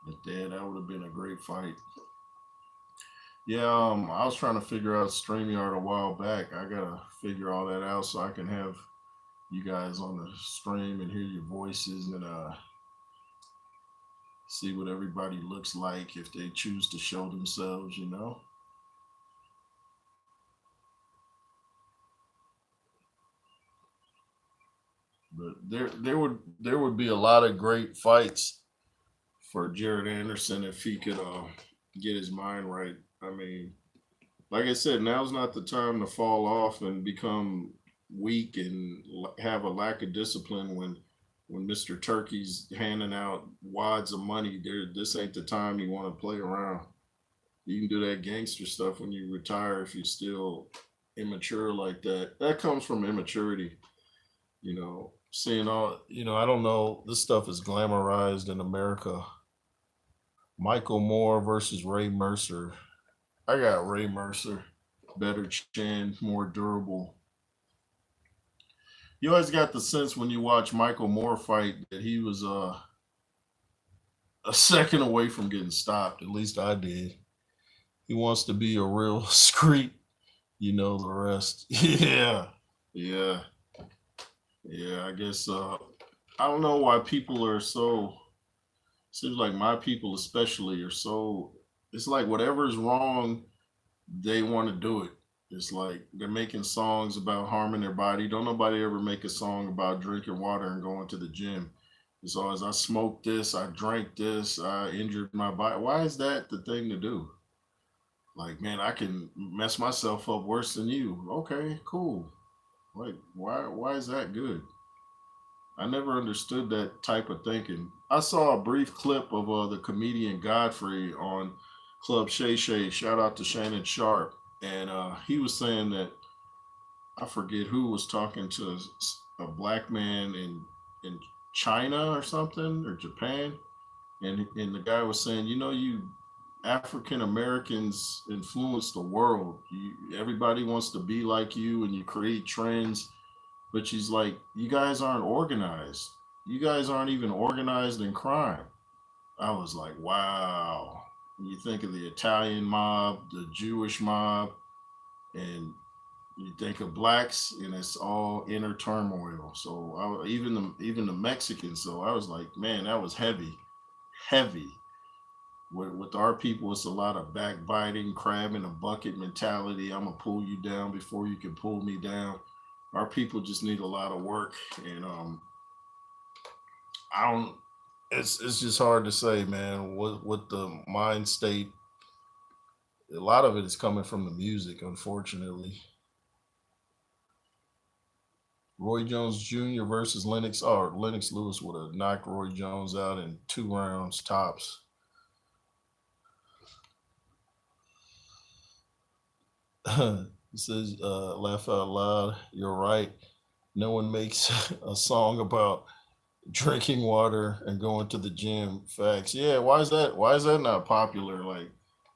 But yeah, that would have been a great fight. Yeah, I was trying to figure out StreamYard a while back. I gotta figure all that out so I can have you guys on the stream and hear your voices and see what everybody looks like if they choose to show themselves. But there would be a lot of great fights for Jared Anderson if he could get his mind right. I mean, like I said, now's not the time to fall off and become weak and have a lack of discipline when Mr. Turkey's handing out wads of money. This ain't the time you want to play around. You can do that gangster stuff when you retire if you're still immature like that. That comes from immaturity, seeing I don't know, this stuff is glamorized in America. Michael Moore versus Ray Mercer. I got Ray Mercer. Better chin, more durable. You always got the sense when you watch Michael Moore fight that he was a second away from getting stopped. At least I did. He wants to be a real street, the rest. Yeah. Yeah. Yeah. I guess I don't know why people are so Seems like my people especially are so, it's like whatever is wrong, they want to do it. It's like they're making songs about harming their body. Don't nobody ever make a song about drinking water and going to the gym. It's always I smoked this, I drank this, I injured my body. Why is that the thing to do? Like, man, I can mess myself up worse than you. Okay, cool. Like, why is that good? I never understood that type of thinking. I saw a brief clip of the comedian Godfrey on Club Shay Shay. Shout out to Shannon Sharp, and he was saying that I forget who was talking to a black man in China or something or Japan, and the guy was saying, you know, you African Americans influence the world. Everybody wants to be like you, and you create trends. But she's like, you guys aren't organized. You guys aren't even organized in crime. I was like, wow. When you think of the Italian mob, the Jewish mob, and you think of blacks, and it's all inner turmoil. So even the Mexicans. So I was like, man, that was heavy, heavy. With our people, it's a lot of backbiting, crab in a bucket mentality. I'm gonna pull you down before you can pull me down. Our people just need a lot of work, and I don't. It's just hard to say, man. What the mind state. A lot of it is coming from the music, unfortunately. Roy Jones Jr. versus Lennox. Or Lennox Lewis would have knocked Roy Jones out in 2 rounds tops. He says, laugh out loud. You're right. No one makes a song about drinking water and going to the gym. Facts. Yeah, why is that? Why is that not popular? Like,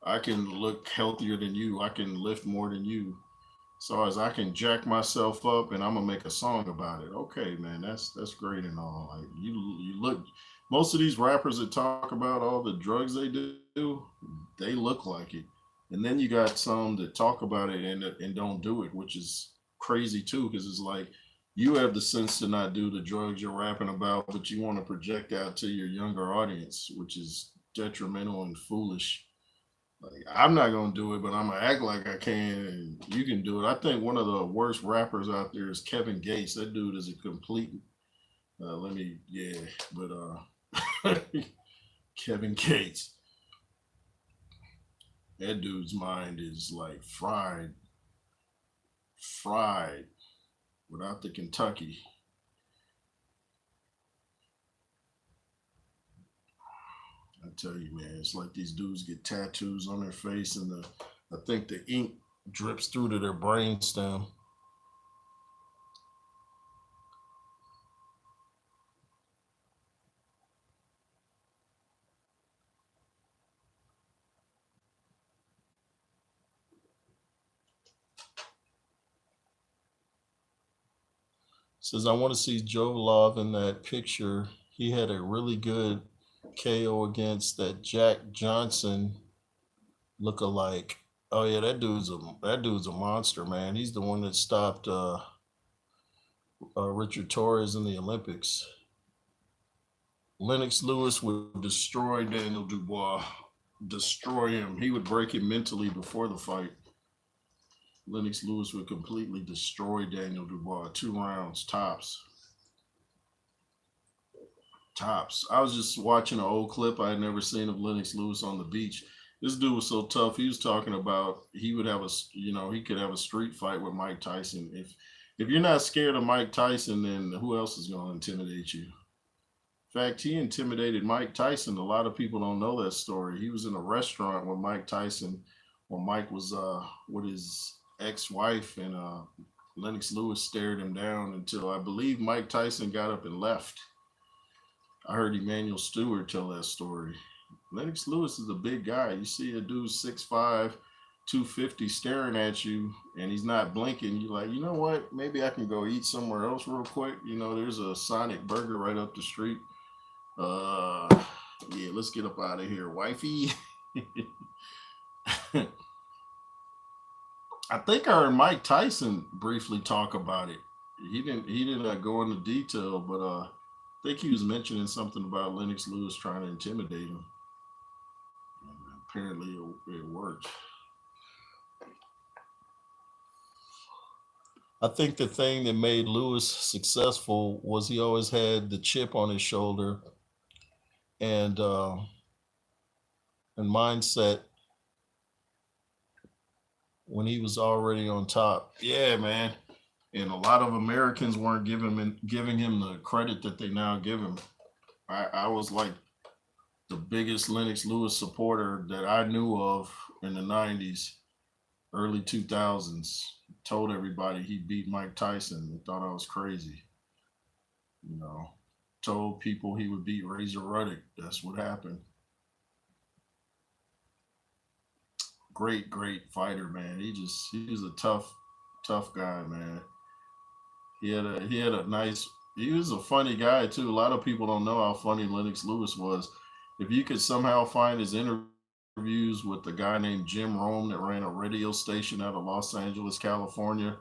I can look healthier than you. I can lift more than you. So as I can jack myself up and I'm gonna make a song about it. Okay, man, that's great and all. Like you look, most of these rappers that talk about all the drugs they do, they look like it. And then you got some that talk about it and don't do it, which is crazy too, because it's like you have the sense to not do the drugs you're rapping about, but you want to project out to your younger audience, which is detrimental and foolish. Like, I'm not gonna do it, but I'm gonna act like I can, and you can do it. I think one of the worst rappers out there is Kevin Gates. That dude is a complete. Let me, yeah, but Kevin Gates, that dude's mind is like fried, fried without the Kentucky. I tell you, man, it's like these dudes get tattoos on their face, and I think the ink drips through to their brainstem. Says I want to see Joe Love in that picture. He had a really good KO against that Jack Johnson look-alike. Oh yeah, that dude's a monster, man. He's the one that stopped Richard Torres in the Olympics. Lennox Lewis would destroy Daniel Dubois, destroy him. He would break him mentally before the fight. Lennox Lewis would completely destroy Daniel Dubois. 2 rounds tops. Tops. I was just watching an old clip I had never seen of Lennox Lewis on the beach. This dude was so tough. He was talking about he would have he could have a street fight with Mike Tyson. If you're not scared of Mike Tyson, then who else is going to intimidate you? In fact, he intimidated Mike Tyson. A lot of people don't know that story. He was in a restaurant with Mike Tyson when Mike was with his ex-wife, and Lennox Lewis stared him down until I believe Mike Tyson got up and left. I heard Emmanuel Stewart tell that story. Lennox Lewis is a big guy. You see a dude 6'5", 250 staring at you, and he's not blinking. You're like, you know what? Maybe I can go eat somewhere else real quick. You know, there's a Sonic Burger right up the street. Uh, yeah, let's get up out of here, wifey. I think I heard Mike Tyson briefly talk about it. He didn't go into detail, but think he was mentioning something about Lennox Lewis trying to intimidate him. And apparently, it worked. I think the thing that made Lewis successful was he always had the chip on his shoulder and mindset when he was already on top. Yeah, man. And a lot of Americans weren't giving him the credit that they now give him. I was like the biggest Lennox Lewis supporter that I knew of in the 90s, early 2000s. Told everybody he beat Mike Tyson. They thought I was crazy. You know, told people he would beat Razor Ruddock. That's what happened. Great, great fighter, man. He was a tough guy, man. He had a nice. He was a funny guy too. A lot of people don't know how funny Lennox Lewis was. If you could somehow find his interviews with the guy named Jim Rome that ran a radio station out of Los Angeles, California,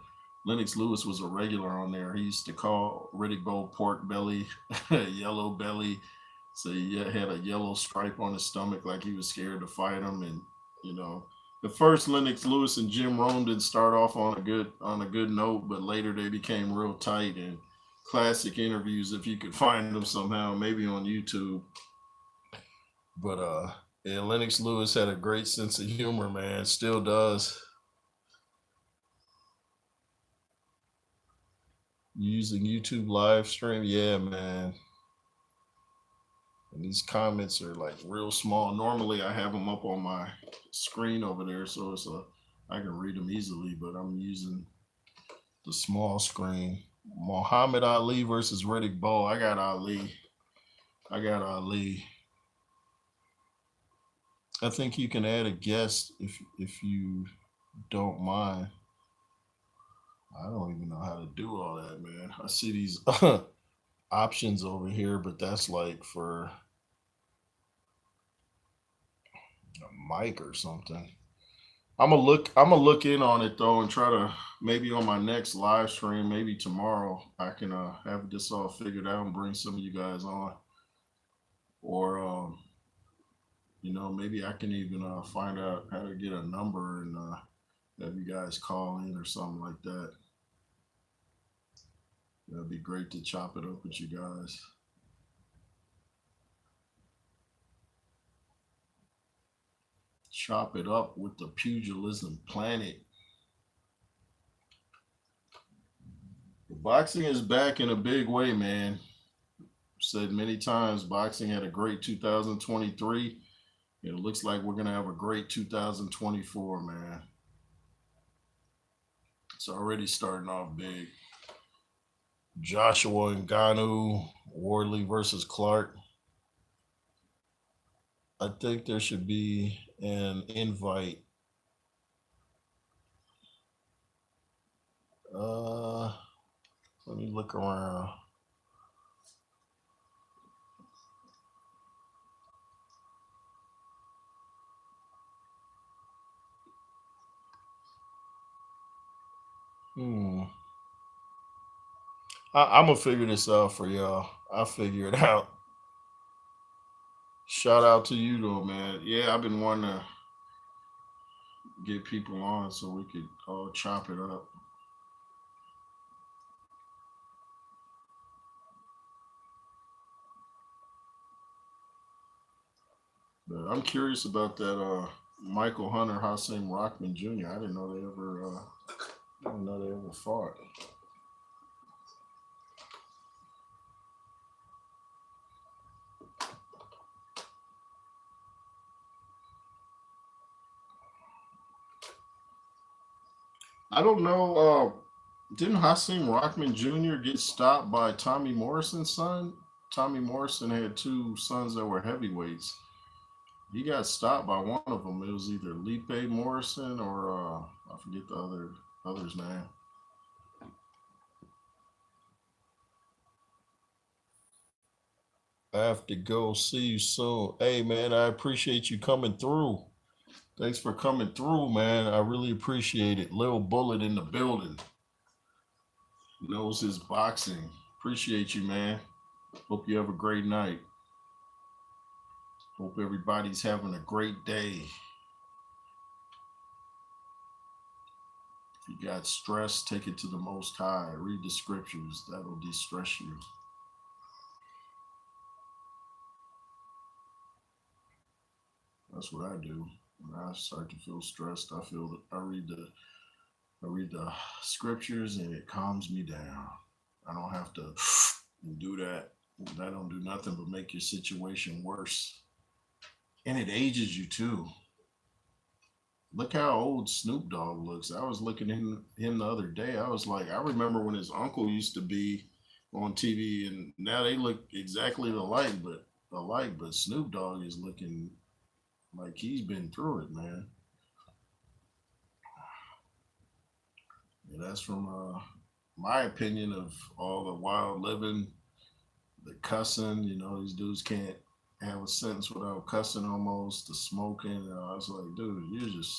Lennox Lewis was a regular on there. He used to call Riddick Bowe pork belly, yellow belly. So he had a yellow stripe on his stomach, like he was scared to fight him. And you know, the first Lennox Lewis and Jim Rome didn't start off on a good note, but later they became real tight and classic interviews if you could find them somehow, maybe on YouTube. But yeah, Lennox Lewis had a great sense of humor, man. Still does. Using YouTube live stream, yeah, man. And these comments are like real small. Normally, I have them up on my screen over there, so I can read them easily. But I'm using the small screen. Muhammad Ali versus Riddick Bowe. I got Ali. I think you can add a guest if you don't mind. I don't even know how to do all that, man. I see these options over here, but that's like for a mic or something. I'm gonna look in on it though and try to maybe on my next live stream, maybe tomorrow, I can have this all figured out and bring some of you guys on. Or maybe I can even find out how to get a number and have you guys call in or something like that. That'd be great to chop it up with you guys. Chop it up with the Pugilism Planet. The boxing is back in a big way, man. Said many times, boxing had a great 2023. It looks like we're going to have a great 2024, man. It's already starting off big. Joshua Ngannou, Wardley versus Clark. I think there should be an invite. Let me look around. I'm gonna figure this out for y'all. I'll figure it out. Shout out to you though, man. Yeah, I've been wanting to get people on so we could all chop it up. But I'm curious about that Michael Hunter Hasim Rockman Jr. I didn't know they ever fought. I don't know. Didn't Hasim Rockman Jr. get stopped by Tommy Morrison's son? Tommy Morrison had two sons that were heavyweights. He got stopped by one of them. It was either Lipe Morrison or I forget the other's name. I have to go. See you soon. Hey, man, I appreciate you coming through. Thanks for coming through, man. I really appreciate it. Little Bullet in the building. Knows his boxing. Appreciate you, man. Hope you have a great night. Hope everybody's having a great day. If you got stress, take it to the Most High. Read the scriptures. That'll de-stress you. That's what I do. When I start to feel stressed, I read the scriptures and it calms me down. I don't have to do that. That don't do nothing but make your situation worse. And it ages you too. Look how old Snoop Dogg looks. I was looking at him the other day. I was like, I remember when his uncle used to be on TV, and now they look exactly alike. But Snoop Dogg is looking like he's been through it, man. And that's from my opinion of all the wild living, the cussing. These dudes can't have a sentence without cussing almost, the smoking. I was like, dude, you're just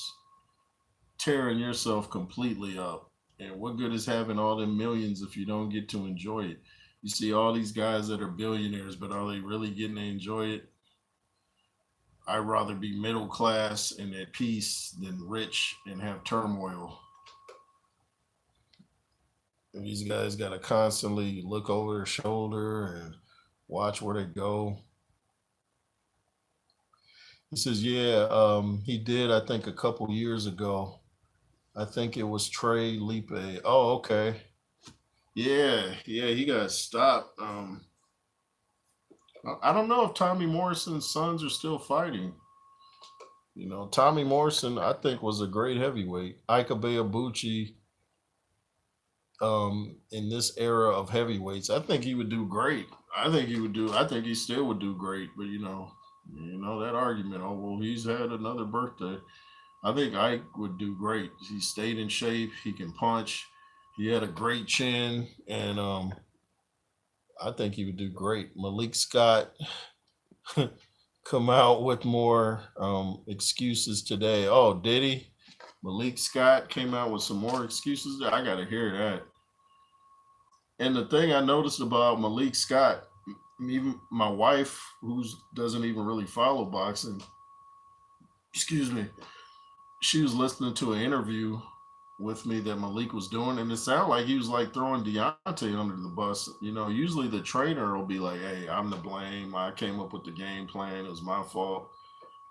tearing yourself completely up. And what good is having all them millions if you don't get to enjoy it? You see all these guys that are billionaires, but are they really getting to enjoy it? I'd rather be middle class and at peace than rich and have turmoil. And these guys got to constantly look over their shoulder and watch where they go. He says, yeah, he did, I think, a couple years ago. I think it was Trey Lipe. Oh, okay. Yeah, he got stopped. I don't know if Tommy Morrison's sons are still fighting. Tommy Morrison, I think, was a great heavyweight. Ika Ibuchi, in this era of heavyweights, I think he would do great. I think he still would do great. But that argument. Oh well, he's had another birthday. I think Ike would do great. He stayed in shape. He can punch. He had a great chin, and I think he would do great. Malik Scott come out with more excuses today. Oh, did he? Malik Scott came out with some more excuses. I got to hear that. And the thing I noticed about Malik Scott, even my wife, who doesn't even really follow boxing, excuse me, she was listening to an interview with me that Malik was doing, and it sounded like he was like throwing Deontay under the bus. Usually the trainer will be like, "Hey, I'm to blame. I came up with the game plan. It was my fault."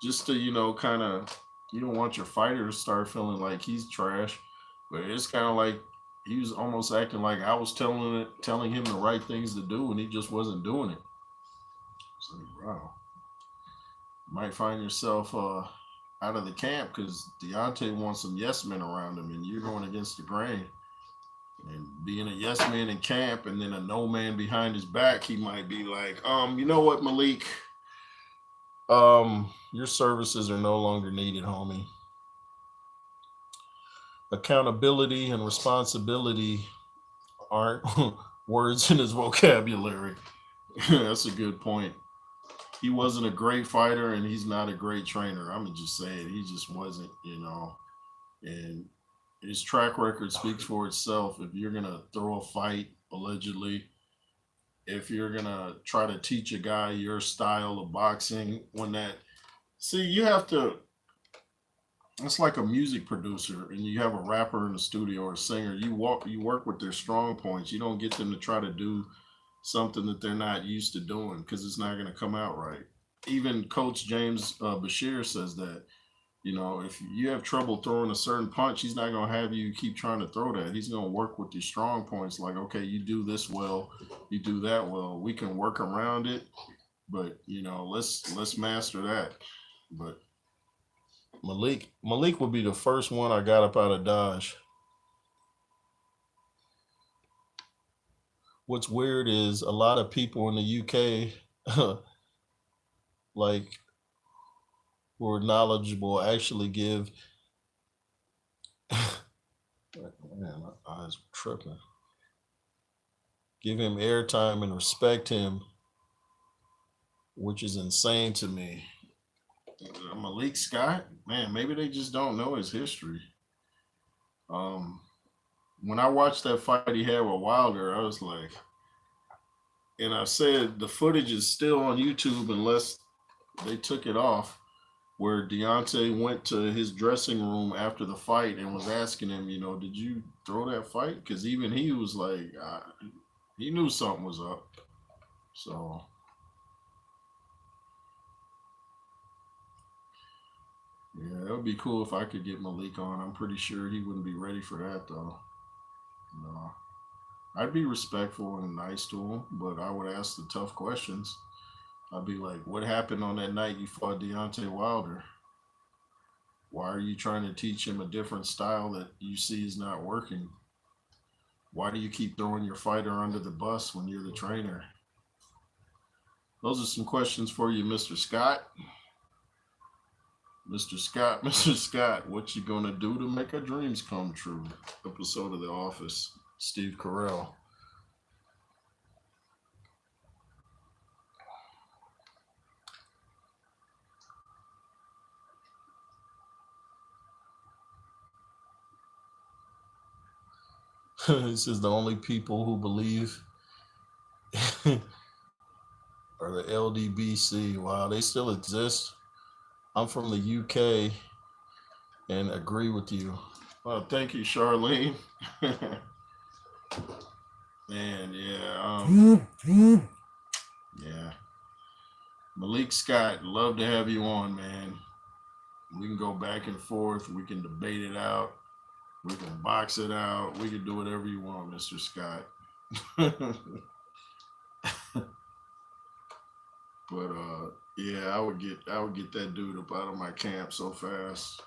Just to kind of, you don't want your fighter to start feeling like he's trash. But it's kind of like he was almost acting like I was telling him the right things to do, and he just wasn't doing it. It's like, wow, you might find yourself out of the camp because Deontay wants some yes men around him, and you're going against the grain. And being a yes man in camp and then a no man behind his back, he might be like, you know what, Malik? Your services are no longer needed, homie. Accountability and responsibility aren't words in his vocabulary. That's a good point. He wasn't a great fighter and he's not a great trainer. I'm just saying he just wasn't. And his track record speaks for itself. If you're gonna throw a fight, allegedly, if you're gonna try to teach a guy your style of boxing, you have to. It's like a music producer, and you have a rapper in the studio or a singer. You work with their strong points. You don't get them to try to do something that they're not used to doing because it's not going to come out right. Even Coach James Bashir says that. If you have trouble throwing a certain punch, he's not going to have you keep trying to throw that. He's going to work with your strong points. Like, okay, you do this well, you do that well. We can work around it, but let's master that. But Malik would be the first one I got up out of Dodge. What's weird is a lot of people in the UK, like, who are knowledgeable, actually give. Man, my eyes are tripping. Give him airtime and respect him, which is insane to me. Malik Scott, man, maybe they just don't know his history. When I watched that fight he had with Wilder, I was like, and I said the footage is still on YouTube unless they took it off, where Deontay went to his dressing room after the fight and was asking him, did you throw that fight? Because even he was like, he knew something was up. So, yeah, it would be cool if I could get Malik on. I'm pretty sure he wouldn't be ready for that, though. No. I'd be respectful and nice to him, but I would ask the tough questions. I'd be like, what happened on that night you fought Deontay Wilder? Why are you trying to teach him a different style that you see is not working? Why do you keep throwing your fighter under the bus when you're the trainer? Those are some questions for you, Mr. Scott. Mr. Scott, Mr. Scott, what you gonna do to make our dreams come true? Episode of The Office, Steve Carell. This is the only people who believe are the LDBC. Wow, they still exist. I'm from the UK and agree with you. Well, thank you, Charlene. Man, yeah. Yeah. Malik Scott, love to have you on, man. We can go back and forth. We can debate it out. We can box it out. We can do whatever you want, Mr. Scott. But yeah, I would get that dude up out of my camp so fast.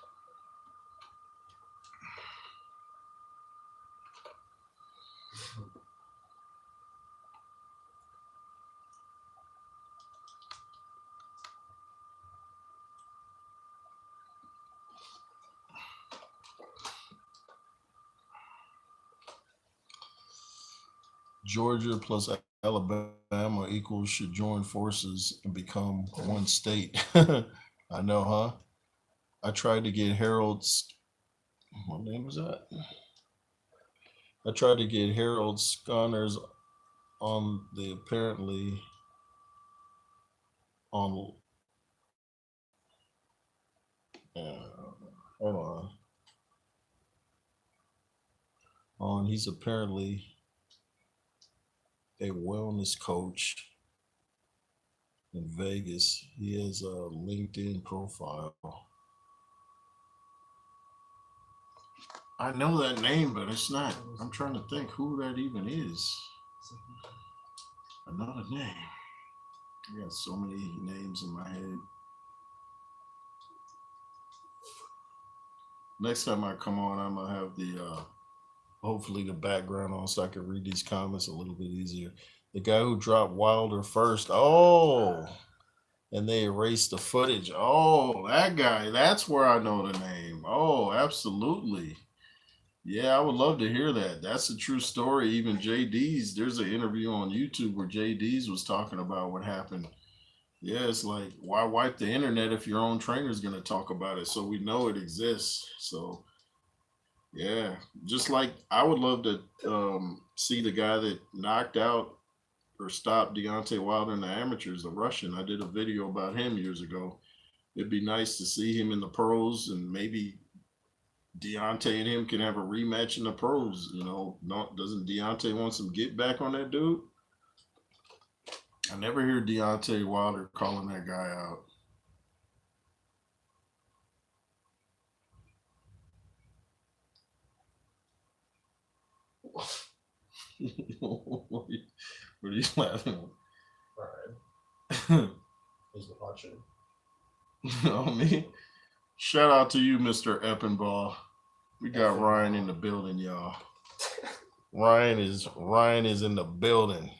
Georgia plus Alabama equals should join forces and become one state. I know, huh? I tried to get Harold's. What name was that? I tried to get Harold Scanners on the apparently on. Hold on. He's apparently a wellness coach in Vegas. He has a LinkedIn profile. I know that name, but it's not. I'm trying to think who that even is. Another name. I got so many names in my head. Next time I come on, I'm gonna have the hopefully the background on so I can read these comments a little bit easier. The guy who dropped Wilder first. Oh, and they erased the footage. Oh, that guy. That's where I know the name. Oh, absolutely. Yeah, I would love to hear that. That's a true story. Even JD's, there's an interview on YouTube where JD's was talking about what happened. Yeah, it's like, why wipe the internet if your own trainer is going to talk about it? So we know it exists. So, yeah, just like I would love to see the guy that knocked out or stopped Deontay Wilder in the amateurs, the Russian. I did a video about him years ago. It'd be nice to see him in the pros, and maybe Deontay and him can have a rematch in the pros. Doesn't Deontay want some get back on that dude? I never hear Deontay Wilder calling that guy out. What are you laughing at? He's watching. Me? Shout out to you, Mr. Eppenball. We got Ryan in the building, y'all. Ryan is in the building.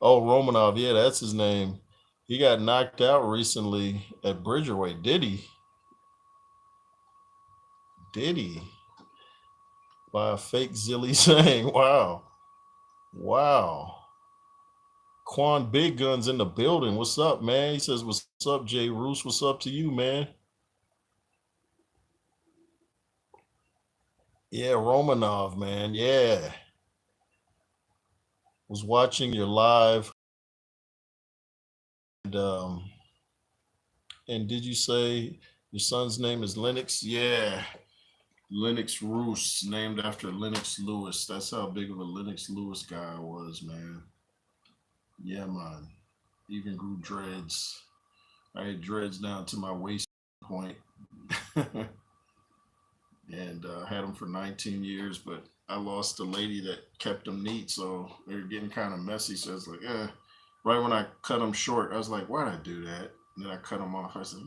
Oh, Romanov, yeah, that's his name. He got knocked out recently at Bridgerweight. Did he? By a fake Zilly saying, wow. Quan Big Guns in the building. What's up, man? He says, what's up, Jay Roos? What's up to you, man? Yeah, Romanov, man. Yeah. Was watching your live, and did you say your son's name is Lennox? Yeah, Lennox Roos, named after Lennox Lewis. That's how big of a Lennox Lewis guy I was, man. Yeah, man. Even grew dreads. I had dreads down to my waist point, and had them for 19 years. But I lost a lady that kept them neat, so they were getting kind of messy. So I was like, eh. Right when I cut them short, I was like, why'd I do that? And then I cut them off. I said,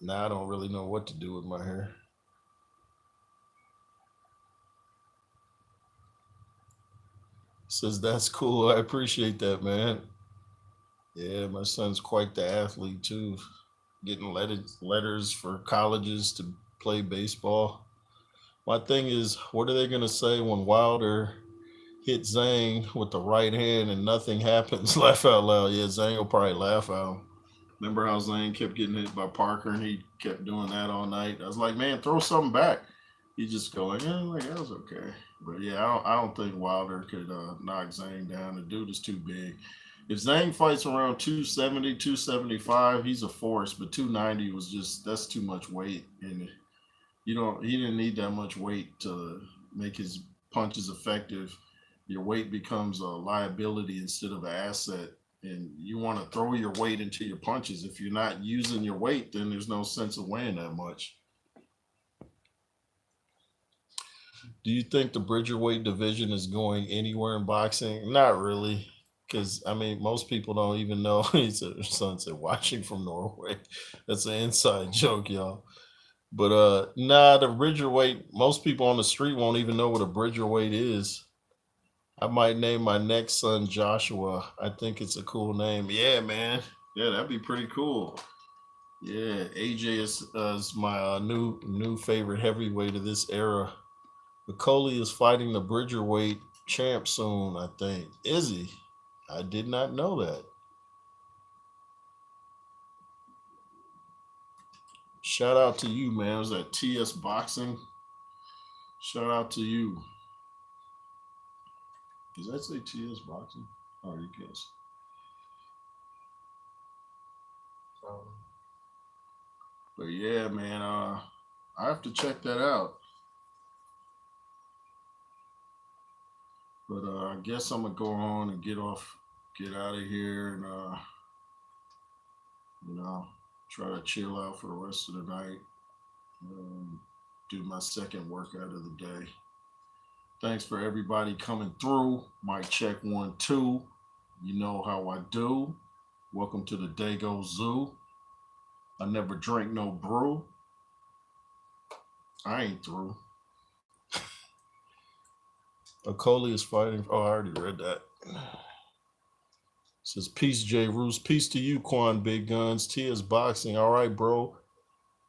now I don't really know what to do with my hair. Says that's cool. I appreciate that, man. Yeah, my son's quite the athlete too. Getting letters for colleges to play baseball. My thing is, what are they gonna say when Wilder hit Zhang with the right hand and nothing happens? Laugh out loud. Yeah, Zhang will probably laugh out. Remember how Zhang kept getting hit by Parker and he kept doing that all night? I was like, man, throw something back. He just going, yeah, like that was okay. But yeah, I don't think Wilder could knock Zhang down. The dude is too big. If Zhang fights around 270, 275, he's a force. But 290 was just, that's too much weight, and he didn't need that much weight to make his punches effective. Your weight becomes a liability instead of an asset, and you want to throw your weight into your punches. If you're not using your weight, then there's no sense of weighing that much. Do you think the Bridgerweight division is going anywhere in boxing? Not really, because I mean, most people don't even know he's a sunset watching from Norway. That's an inside joke, y'all. But nah, the Bridgerweight, most people on the street won't even know what a Bridgerweight is. I might name my next son Joshua. I think it's a cool name. Yeah, man. Yeah, that'd be pretty cool. Yeah, AJ is my new favorite heavyweight of this era. McCauley is fighting the Bridgerweight champ soon, I think. Is he? I did not know that. Shout out to you, man. Was that TS Boxing? Shout out to you. Does that say TS Boxing? Oh, you guess. But yeah, man, I have to check that out. But I guess I'm gonna go on and get out of here, and try to chill out for the rest of the night. Do my second workout of the day. Thanks for everybody coming through. Mic check 1, 2. You know how I do. Welcome to the Dago Zoo. I never drink no brew. I ain't through. Okoli is fighting. Oh, I already read that. Says peace, J. Roos. Peace to you, Quan Big Guns. Tia's Boxing. All right, bro.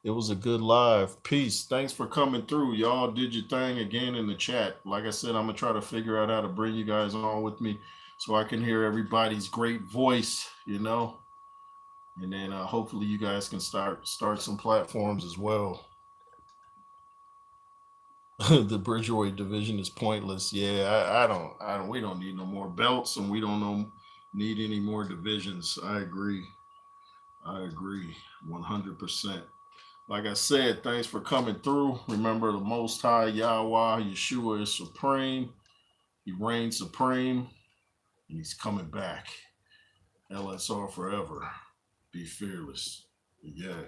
It was a good live. Peace. Thanks for coming through. Y'all did your thing again in the chat. Like I said, I'm going to try to figure out how to bring you guys on with me so I can hear everybody's great voice, And then hopefully you guys can start some platforms as well. The Bridgerweight division is pointless. Yeah, we don't need no more belts, and we don't need any more divisions. I agree 100%. Like I said, thanks for coming through. Remember, the Most High Yahweh Yeshua is supreme. He reigns supreme, and he's coming back. LSR forever. Be fearless. Yeah.